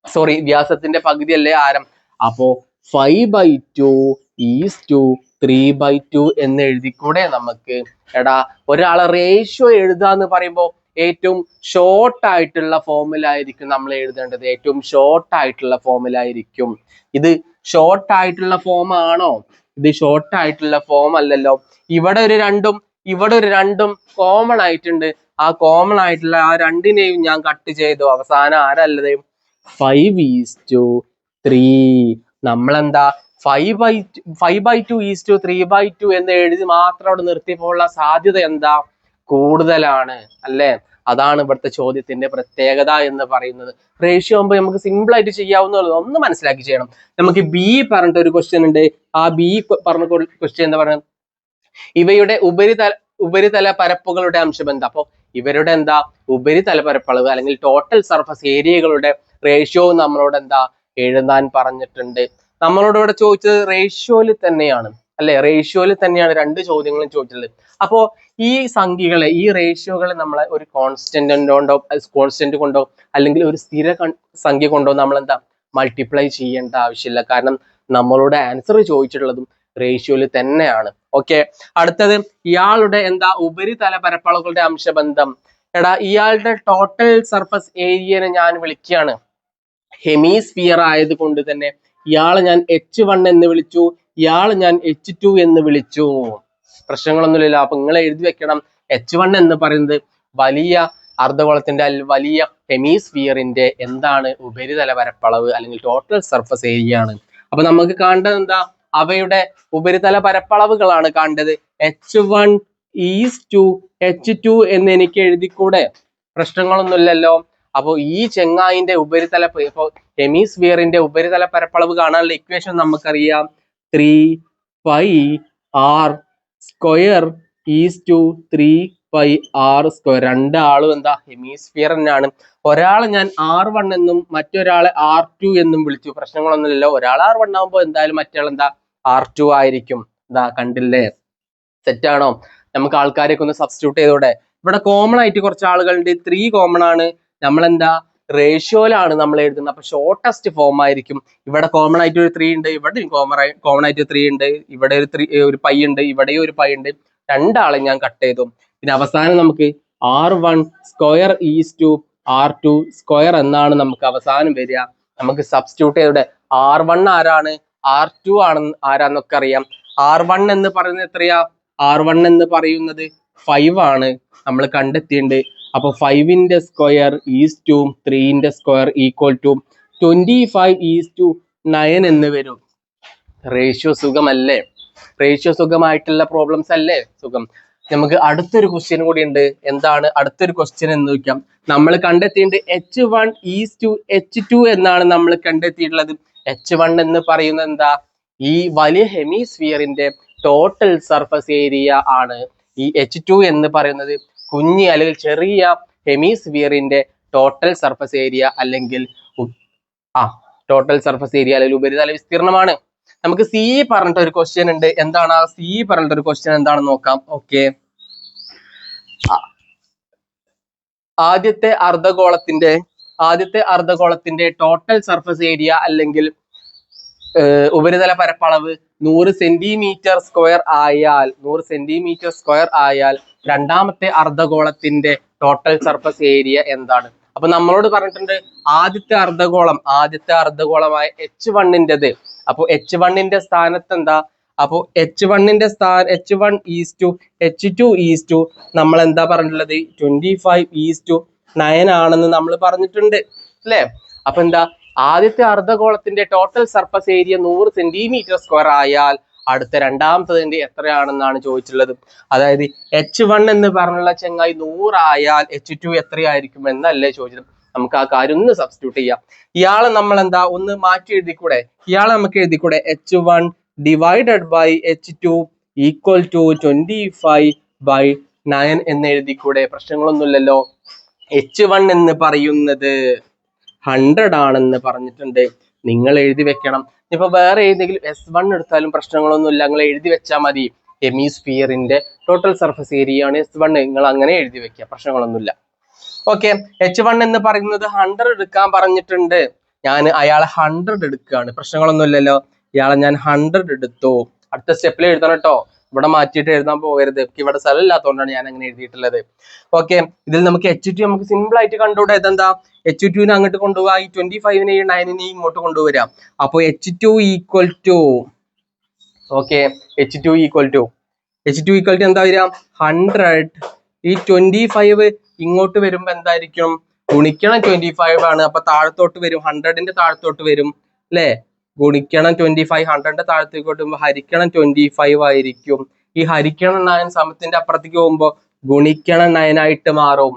സോറി വ്യാസത്തിന്റെ പകുതിയല്ലേ ആരം. അപ്പോ 5/2:3/2 എന്ന് എഴുതിക്കൂടെ നമുക്ക്? എടാ, ഒരാളെ റേഷ്യോ എഴുതാന്ന് പറയുമ്പോൾ ഏറ്റവും ഷോർട്ട് ആയിട്ടുള്ള ഫോമിൽ ആയിരിക്കും നമ്മൾ എഴുതേണ്ടത്. ഏറ്റവും ഷോർട്ട് ആയിട്ടുള്ള ഫോമിൽ ആയിരിക്കും. ഇത് ഷോർട്ട് ആയിട്ടുള്ള ഫോം ആണോ? ഇത് ഷോർട്ട് ആയിട്ടുള്ള ഫോം അല്ലല്ലോ. ഇവിടെ ഒരു രണ്ടും കോമൺ ആയിട്ടുണ്ട്. ആ കോമൺ ആയിട്ടുള്ള ആ രണ്ടിനെയും ഞാൻ കട്ട് ചെയ്തു. അവസാനം ആരല്ലത്? 5:3. നമ്മളെന്താ 5/2:3/2 എന്ന് എഴുതി മാത്രം അവിടെ നിർത്തിയപ്പോഴുള്ള സാധ്യത എന്താ? കൂടുതലാണ് അല്ലേ? അതാണ് ഇവിടുത്തെ ചോദ്യത്തിന്റെ പ്രത്യേകത എന്ന് പറയുന്നത്. റേഷ്യോ ആകുമ്പോൾ നമുക്ക് സിമ്പിൾ ആയിട്ട് ചെയ്യാവുന്നതാണ്. ഒന്ന് മനസ്സിലാക്കി ചെയ്യണം. നമുക്ക് ബി പറഞ്ഞിട്ട് ഒരു ക്വസ്റ്റ്യൻ ഉണ്ട്. ആ ബി പറഞ്ഞ ക്വസ്റ്റ്യൻ എന്താ പറയുക, ഇവയുടെ ഉപരിതല പരപ്പുകളുടെ അംശബന്ധം. അപ്പൊ ഇവരുടെ എന്താ ഉപരിതല പരപ്പളവ് അല്ലെങ്കിൽ ടോട്ടൽ സർഫസ് ഏരിയകളുടെ റേഷ്യോ നമ്മളോട് എന്താ എഴുതാൻ പറഞ്ഞിട്ടുണ്ട്. നമ്മളോട് ഇവിടെ ചോദിച്ചത് റേഷ്യോയിൽ തന്നെയാണ് അല്ലെ, റേഷ്യോയിൽ തന്നെയാണ് രണ്ട് ചോദ്യങ്ങളും ചോദിച്ചത്. അപ്പോ ഈ സംഖ്യകളെ, ഈ റേഷ്യോകളെ നമ്മളെ ഒരു കോൺസ്റ്റന്റ് കൊണ്ടോ അല്ലെങ്കിൽ ഒരു സ്ഥിര സംഖ്യ കൊണ്ടോ നമ്മൾ എന്താ മൾട്ടിപ്ലൈ ചെയ്യേണ്ട ആവശ്യമില്ല. കാരണം നമ്മളോട് ആൻസർ ചോദിച്ചിട്ടുള്ളതും റേഷ്യോയിൽ തന്നെയാണ്. ഓക്കെ, അടുത്തത് ഇയാളുടെ എന്താ ഉപരിതല പരപ്പളവുകളുടെ അംശബന്ധം. എടാ, ഇയാളുടെ ടോട്ടൽ സർഫസ് ഏരിയനെ ഞാൻ വിളിക്കുകയാണ് ഹെമിസ്ഫിയർ ആയത് കൊണ്ട് തന്നെ ഇയാളെ ഞാൻ H1 എന്ന് വിളിച്ചു, ഇയാളെ ഞാൻ H2 എന്ന് വിളിച്ചു. പ്രശ്നങ്ങളൊന്നുമില്ല. അപ്പൊ നിങ്ങൾ എഴുതി വെക്കണം, H1 എന്ന് പറയുന്നത് വലിയ അർദ്ധഗോളത്തിന്റെ വലിയ ഹെമിസ്ഫിയറിന്റെ എന്താണ് ഉപരിതല പരപ്പളവ് അല്ലെങ്കിൽ ടോട്ടൽ സർഫസ് ഏരിയ ആണ്. അപ്പൊ നമുക്ക് കാണേണ്ടത് എന്താ, അവയുടെ ഉപരിതല പരപ്പളവുകളാണ് കാണേണ്ടത്. H1 to H2 എന്ന് എനിക്ക് എഴുതിക്കൂടെ? പ്രശ്നങ്ങളൊന്നുമില്ലല്ലോ. അപ്പൊ ഈ ചെങ്ങായിന്റെ ഉപരിതല, ഇപ്പൊ ഹെമിസ്ഫിയറിന്റെ ഉപരിതല പരപ്പളവ് കാണാനുള്ള ഇക്വേഷൻ നമുക്കറിയാം. 3πr² to 3πr². രണ്ടാളും എന്താ ഹെമിസ്ഫിയർ തന്നെയാണ്. ഒരാളെ ഞാൻ R1 എന്നും മറ്റൊരാളെ R2 എന്നും വിളിച്ചു. പ്രശ്നങ്ങളൊന്നുമില്ലല്ലോ. ഒരാൾ R1 ആകുമ്പോൾ എന്തായാലും മറ്റയാൾ എന്താ R2 ആയിരിക്കും. ഇതാ കണ്ടില്ലേ, സെറ്റാണോ? നമുക്ക് ആൾക്കാരെയൊക്കെ ഒന്ന് സബ്സ്റ്റിറ്റ്യൂട്ട് ചെയ്തോടെ. ഇവിടെ കോമൺ ആയിട്ട് കുറച്ച് ആളുകളുണ്ട്. 3 കോമൺ ആണ്. നമ്മളെന്താ റേഷ്യോയിലാണ് നമ്മൾ എഴുതുന്നത്. അപ്പൊ ഷോർട്ടസ്റ്റ് ഫോം ആയിരിക്കും. ഇവിടെ കോമൺ ആയിട്ട് ഒരു 3 ഉണ്ട്, ഇവിടെ കോമൺ ആയിട്ട് 3 ഉണ്ട്, ഇവിടെ ഒരു പൈ ഉണ്ട്, ഇവിടെ ഒരു പൈ ഉണ്ട്. രണ്ടാളെ ഞാൻ കട്ട് ചെയ്തു. പിന്നെ അവസാനം നമുക്ക് R1² R2² എന്നാണ് നമുക്ക് അവസാനം വരിക. നമുക്ക് സബ്സ്റ്റിറ്റ്യൂട്ട് ചെയ്തോടെ. R1 ആരാണ്, R2 ആരാന്നൊക്കെ അറിയാം. R1 എന്ന് പറയുന്നത് എത്രയാ? R1 എന്ന് പറയുന്നത് 5 ആണ്, നമ്മൾ കണ്ടെത്തിയിട്ടുണ്ട്. അപ്പൊ 5ന്റെ സ്ക്വയർ ഈസ് ടു 3ന്റെ സ്ക്വയർ ഈക്വൽ ടു 25:9 എന്ന് വരും. റേഷ്യോ സുഖമല്ലേ? റേഷ്യോ സുഖമായിട്ടുള്ള പ്രോബ്ലംസ് അല്ലേ? സുഖം. നമുക്ക് അടുത്തൊരു ക്വസ്റ്റ്യൻ കൂടി ഉണ്ട്. എന്താണ് അടുത്തൊരു ക്വസ്റ്റ്യൻ എന്ന് ചോദിക്കാം. നമ്മൾ കണ്ടെത്തിയിട്ടുണ്ട് H1 to H2 എന്നാണ് നമ്മൾ കണ്ടെത്തിയിട്ടുള്ളത്. H1 എന്ന് പറയുന്നത് എന്താ, ഈ വലിയ ഹെമിസ്ഫിയറിന്റെ ടോട്ടൽ സർഫസ് ഏരിയ ആണ്. ഈ H2 എന്ന് പറയുന്നത് കുഞ്ഞി അല്ലെങ്കിൽ ചെറിയ ഹെമിസ്ഫിയറിന്റെ ടോട്ടൽ സർഫസ് ഏരിയ അല്ലെങ്കിൽ ടോട്ടൽ സർഫസ് ഏരിയ അല്ലെങ്കിൽ ഉപരിതല വിസ്തീർണമാണ്. നമുക്ക് സി പറഞ്ഞിട്ട് ഒരു ക്വസ്റ്റ്യൻ ഉണ്ട്. എന്താണ് ആ സി പറഞ്ഞിട്ട് ഒരു ക്വസ്റ്റ്യൻ എന്താണെന്ന് നോക്കാം. ഓക്കെ, ആദ്യത്തെ അർദ്ധഗോളത്തിന്റെ ടോട്ടൽ സർഫസ് ഏരിയ അല്ലെങ്കിൽ ഉപരിതല പരപ്പളവ് 100 സെന്റിമീറ്റർ സ്ക്വയർ ആയാൽ രണ്ടാമത്തെ അർദ്ധഗോളത്തിന്റെ ടോട്ടൽ സർഫസ് ഏരിയ എന്താണ്? അപ്പൊ നമ്മളോട് പറഞ്ഞിട്ടുണ്ട് ആദ്യത്തെ അർദ്ധഗോളമായ H1ൻ്റെത്. അപ്പൊ H1ന്റെ സ്ഥാനത്ത് എന്താ? അപ്പൊ H1 H2 നമ്മൾ എന്താ പറഞ്ഞിട്ടുള്ളത്? 25:9 ആണെന്ന് നമ്മൾ പറഞ്ഞിട്ടുണ്ട് അല്ലെ? അപ്പൊ എന്താ, ആദ്യത്തെ അർദ്ധഗോളത്തിന്റെ total surface area 100 centimetre square ആയാൽ അടുത്ത രണ്ടാമത്തതിന്റെ എത്രയാണെന്നാണ് ചോദിച്ചിട്ടുള്ളത്. അതായത് H1 എന്ന് പറഞ്ഞുള്ള ചെങ്ങായി 100 ആയാൽ H2 എത്രയായിരിക്കും എന്നല്ലേ ചോദിച്ചത്. നമുക്ക് ആ കാര്യം ഒന്ന് സബ്സ്റ്റിറ്റ്യൂട്ട് ചെയ്യാം. ഇയാളെ നമ്മൾ എന്താ ഒന്ന് മാറ്റി എഴുതിക്കൂടെ? ഇയാളെ നമുക്ക് എഴുതിക്കൂടെ? H1 divided by H2 equal to 25/9 എന്ന് എഴുതിക്കൂടെ? പ്രശ്നങ്ങളൊന്നുമില്ലല്ലോ. H1 എന്ന് പറയുന്നത് 100 ആണെന്ന് പറഞ്ഞിട്ടുണ്ട്. നിങ്ങൾ എഴുതി വെക്കണം. ഇപ്പൊ വേറെ ഏതെങ്കിലും S1 എടുത്താലും പ്രശ്നങ്ങളൊന്നുമില്ല, നിങ്ങൾ എഴുതി വെച്ചാൽ മതി. ഹെമിസ്ഫിയറിന്റെ ടോട്ടൽ സർഫസ് ഏരിയ ആണ് S1. നിങ്ങൾ അങ്ങനെ എഴുതി വെക്കുക, പ്രശ്നങ്ങളൊന്നുമില്ല. ഓക്കെ, H1 എന്ന് പറയുന്നത് 100 എടുക്കാൻ പറഞ്ഞിട്ടുണ്ട്. ഞാൻ അയാളെ 100 എടുക്കുകയാണ്, പ്രശ്നങ്ങളൊന്നുമില്ലല്ലോ. ഇയാളെ ഞാൻ 100 എടുത്തു. അടുത്ത സ്റ്റെപ്പിൽ എഴുതണം കേട്ടോ, ഇവിടെ മാറ്റിയിട്ട് എഴുതാൻ പോകരുത്. ഇവിടെ സ്ഥലം ഇല്ലാത്തതുകൊണ്ടാണ് ഞാൻ അങ്ങനെ എഴുതിയിട്ടുള്ളത്. ഓക്കെ, ഇതിൽ നമുക്ക് H2 നമുക്ക് സിമ്പിൾ ആയിട്ട് കണ്ടുകൂടെ? ഇതെന്താ, H2നെ അങ്ങോട്ട് കൊണ്ടുപോകാം, ഈ 25നെയും 9നെയും ഇങ്ങോട്ട് കൊണ്ടുവരാം. അപ്പൊ H2 ഈക്വൽ ടു എന്താ വരിക? 100. ഈ 25 ഇങ്ങോട്ട് വരുമ്പോ എന്തായിരിക്കും? ഗുണിക്കണം 25 ആണ്. അപ്പൊ താഴത്തോട്ട് വരും, 100ന്റെ താഴത്തോട്ട് വരും അല്ലെ? ഗുണിക്കണം 25, 100ന്റെ താഴത്തേക്ക് വരുമ്പോ ഹരിക്കണം 25 ആയിരിക്കും. ഈ ഹരിക്കണം 9 സമത്തിന്റെ അപ്പുറത്തേക്ക് പോകുമ്പോ ഗുണിക്കണം 9 ആയിട്ട് മാറും.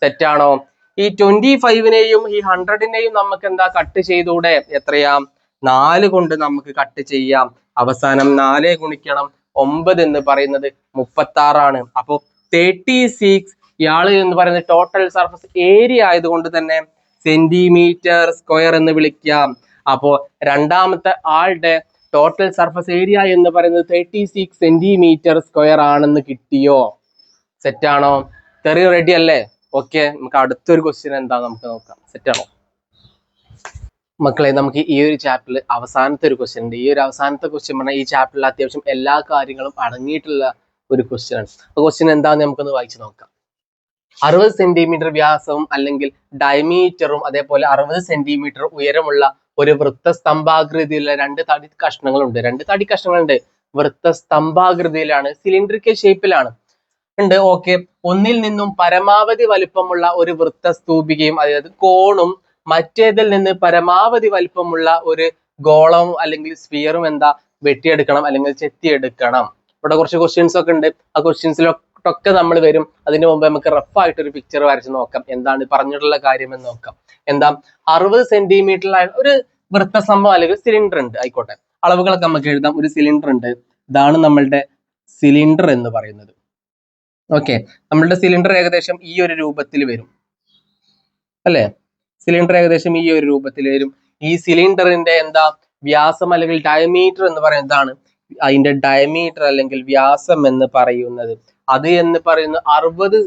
സെറ്റാണോ? ഈ 25നെയും ഈ 100നെയും നമുക്ക് എന്താ കട്ട് ചെയ്തൂടെ? എത്രയാ? 4 കൊണ്ട് നമുക്ക് കട്ട് ചെയ്യാം. അവസാനം 4 ഗുണിക്കണം 9 എന്ന് പറയുന്നത് 36 അപ്പൊ 36 ഇയാള് എന്ന് പറയുന്നത് ടോട്ടൽ സർഫസ് ഏരിയ ആയതുകൊണ്ട് തന്നെ സെന്റിമീറ്റർ സ്ക്വയർ എന്ന് വിളിക്കാം. അപ്പോ രണ്ടാമത്തെ ആളുടെ ടോട്ടൽ സർഫസ് ഏരിയ എന്ന് പറയുന്നത് 36 സെന്റിമീറ്റർ സ്ക്വയർ ആണെന്ന് കിട്ടിയോ? സെറ്റാണോ? തെറി റെഡി അല്ലേ? ഓക്കെ, നമുക്ക് അടുത്തൊരു ക്വസ്റ്റ്യൻ എന്താ നമുക്ക് നോക്കാം. സെറ്റാണോ മക്കളെ? നമുക്ക് ഈ ഒരു ചാപ്റ്ററിൽ അവസാനത്തെ ഒരു ക്വസ്റ്റ്യൻ ഉണ്ട്. ഈ ഒരു അവസാനത്തെ ക്വസ്റ്റ്യൻ പറഞ്ഞാൽ ഈ ചാപ്റ്ററിൽ അത്യാവശ്യം എല്ലാ കാര്യങ്ങളും അടങ്ങിയിട്ടുള്ള ഒരു ക്വസ്റ്റ്യൻ ആണ്. ആ ക്വസ്റ്റ്യൻ എന്താന്ന് നമുക്കൊന്ന് വായിച്ചു നോക്കാം. 60 സെന്റിമീറ്റർ വ്യാസവും അല്ലെങ്കിൽ ഡയമീറ്ററും അതേപോലെ 60 സെന്റിമീറ്റർ ഉയരമുള്ള ഒരു വൃത്തസ്തംഭാകൃതിയിലുള്ള രണ്ട് തടി കഷ്ണങ്ങളുണ്ട്. വൃത്തസ്തംഭാകൃതിയിലാണ്, സിലിണ്ടറിക്കൽ ഷേപ്പിലാണ് ഉണ്ട്. ഓക്കെ, ഒന്നിൽ നിന്നും പരമാവധി വലിപ്പമുള്ള ഒരു വൃത്തസ്തൂപികയും അതായത് കോണും മറ്റേതിൽ നിന്ന് പരമാവധി വലിപ്പമുള്ള ഒരു ഗോളവും അല്ലെങ്കിൽ സ്ഫിയറും എന്താ വെട്ടിയെടുക്കണം അല്ലെങ്കിൽ ചെത്തിയെടുക്കണം. ഇവിടെ കുറച്ച് ക്വസ്റ്റ്യൻസ് ഒക്കെ ഉണ്ട്. ആ ക്വസ്റ്റ്യൻസിലൊക്കെ നമ്മൾ വരും. അതിന് മുമ്പ് നമുക്ക് റഫ് ആയിട്ട് ഒരു പിക്ചർ വരച്ച് നോക്കാം. എന്താണ് പറഞ്ഞിട്ടുള്ള കാര്യം എന്ന് നോക്കാം. എന്താ 60 സെന്റിമീറ്ററിലായ ഒരു വൃത്തസ്തംഭം അല്ലെങ്കിൽ സിലിണ്ടർ ഉണ്ട്. ആയിക്കോട്ടെ, അളവുകളൊക്കെ നമുക്ക് എഴുതാം. ഒരു സിലിണ്ടർ ഉണ്ട്. ഇതാണ് നമ്മളുടെ സിലിണ്ടർ എന്ന് പറയുന്നത്. ഓക്കെ, നമ്മളുടെ സിലിണ്ടർ ഏകദേശം ഈ ഒരു രൂപത്തിൽ വരും അല്ലെ? സിലിണ്ടർ ഏകദേശം ഈ ഒരു രൂപത്തിൽ വരും. ഈ സിലിണ്ടറിന്റെ എന്താ വ്യാസം അല്ലെങ്കിൽ ഡയമീറ്റർ എന്ന് പറയുന്നത് എന്താണ്? അതിന്റെ ഡയമീറ്റർ അല്ലെങ്കിൽ വ്യാസം എന്ന് പറയുന്നത് അത് എന്ന് പറയുന്നത് 60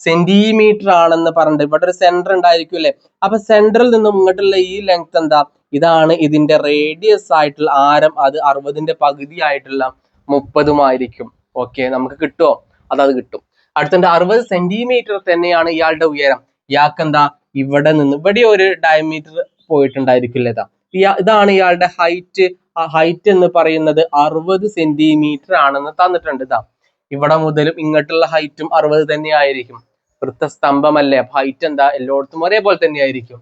സെന്റിമീറ്റർ ആണെന്ന് പറഞ്ഞിട്ട് ഇവിടെ ഒരു സെന്റർ ഉണ്ടായിരിക്കും അല്ലെ? അപ്പൊ സെന്ററിൽ നിന്നും ഇങ്ങോട്ടുള്ള ഈ ലെങ്ത് എന്താ? ഇതാണ് ഇതിന്റെ റേഡിയസ് ആയിട്ടുള്ള ആരം. അത് 60ന്റെ പകുതി ആയിട്ടുള്ള 30 ആയിരിക്കും. ഓക്കെ, നമുക്ക് കിട്ടുമോ? അത് കിട്ടും. അടുത്ത 60 സെന്റിമീറ്റർ തന്നെയാണ് ഇയാളുടെ ഉയരം. ഇയാൾക്ക് എന്താ ഇവിടെ നിന്ന് ഇവിടെ ഒരു ഡയമീറ്റർ പോയിട്ടുണ്ടായിരിക്കില്ല. ഇതാണ് ഇയാളുടെ ഹൈറ്റ്. ആ ഹൈറ്റ് എന്ന് പറയുന്നത് 60 സെന്റിമീറ്റർ ആണെന്ന് തന്നിട്ടുണ്ട്. ഇവിടെ മുതലും ഇങ്ങോട്ടുള്ള ഹൈറ്റും 60 തന്നെ ആയിരിക്കും. വൃത്തസ്തംഭമല്ലേ, അപ്പൊ ഹൈറ്റ് എന്താ എല്ലായിടത്തും ഒരേപോലെ തന്നെ ആയിരിക്കും.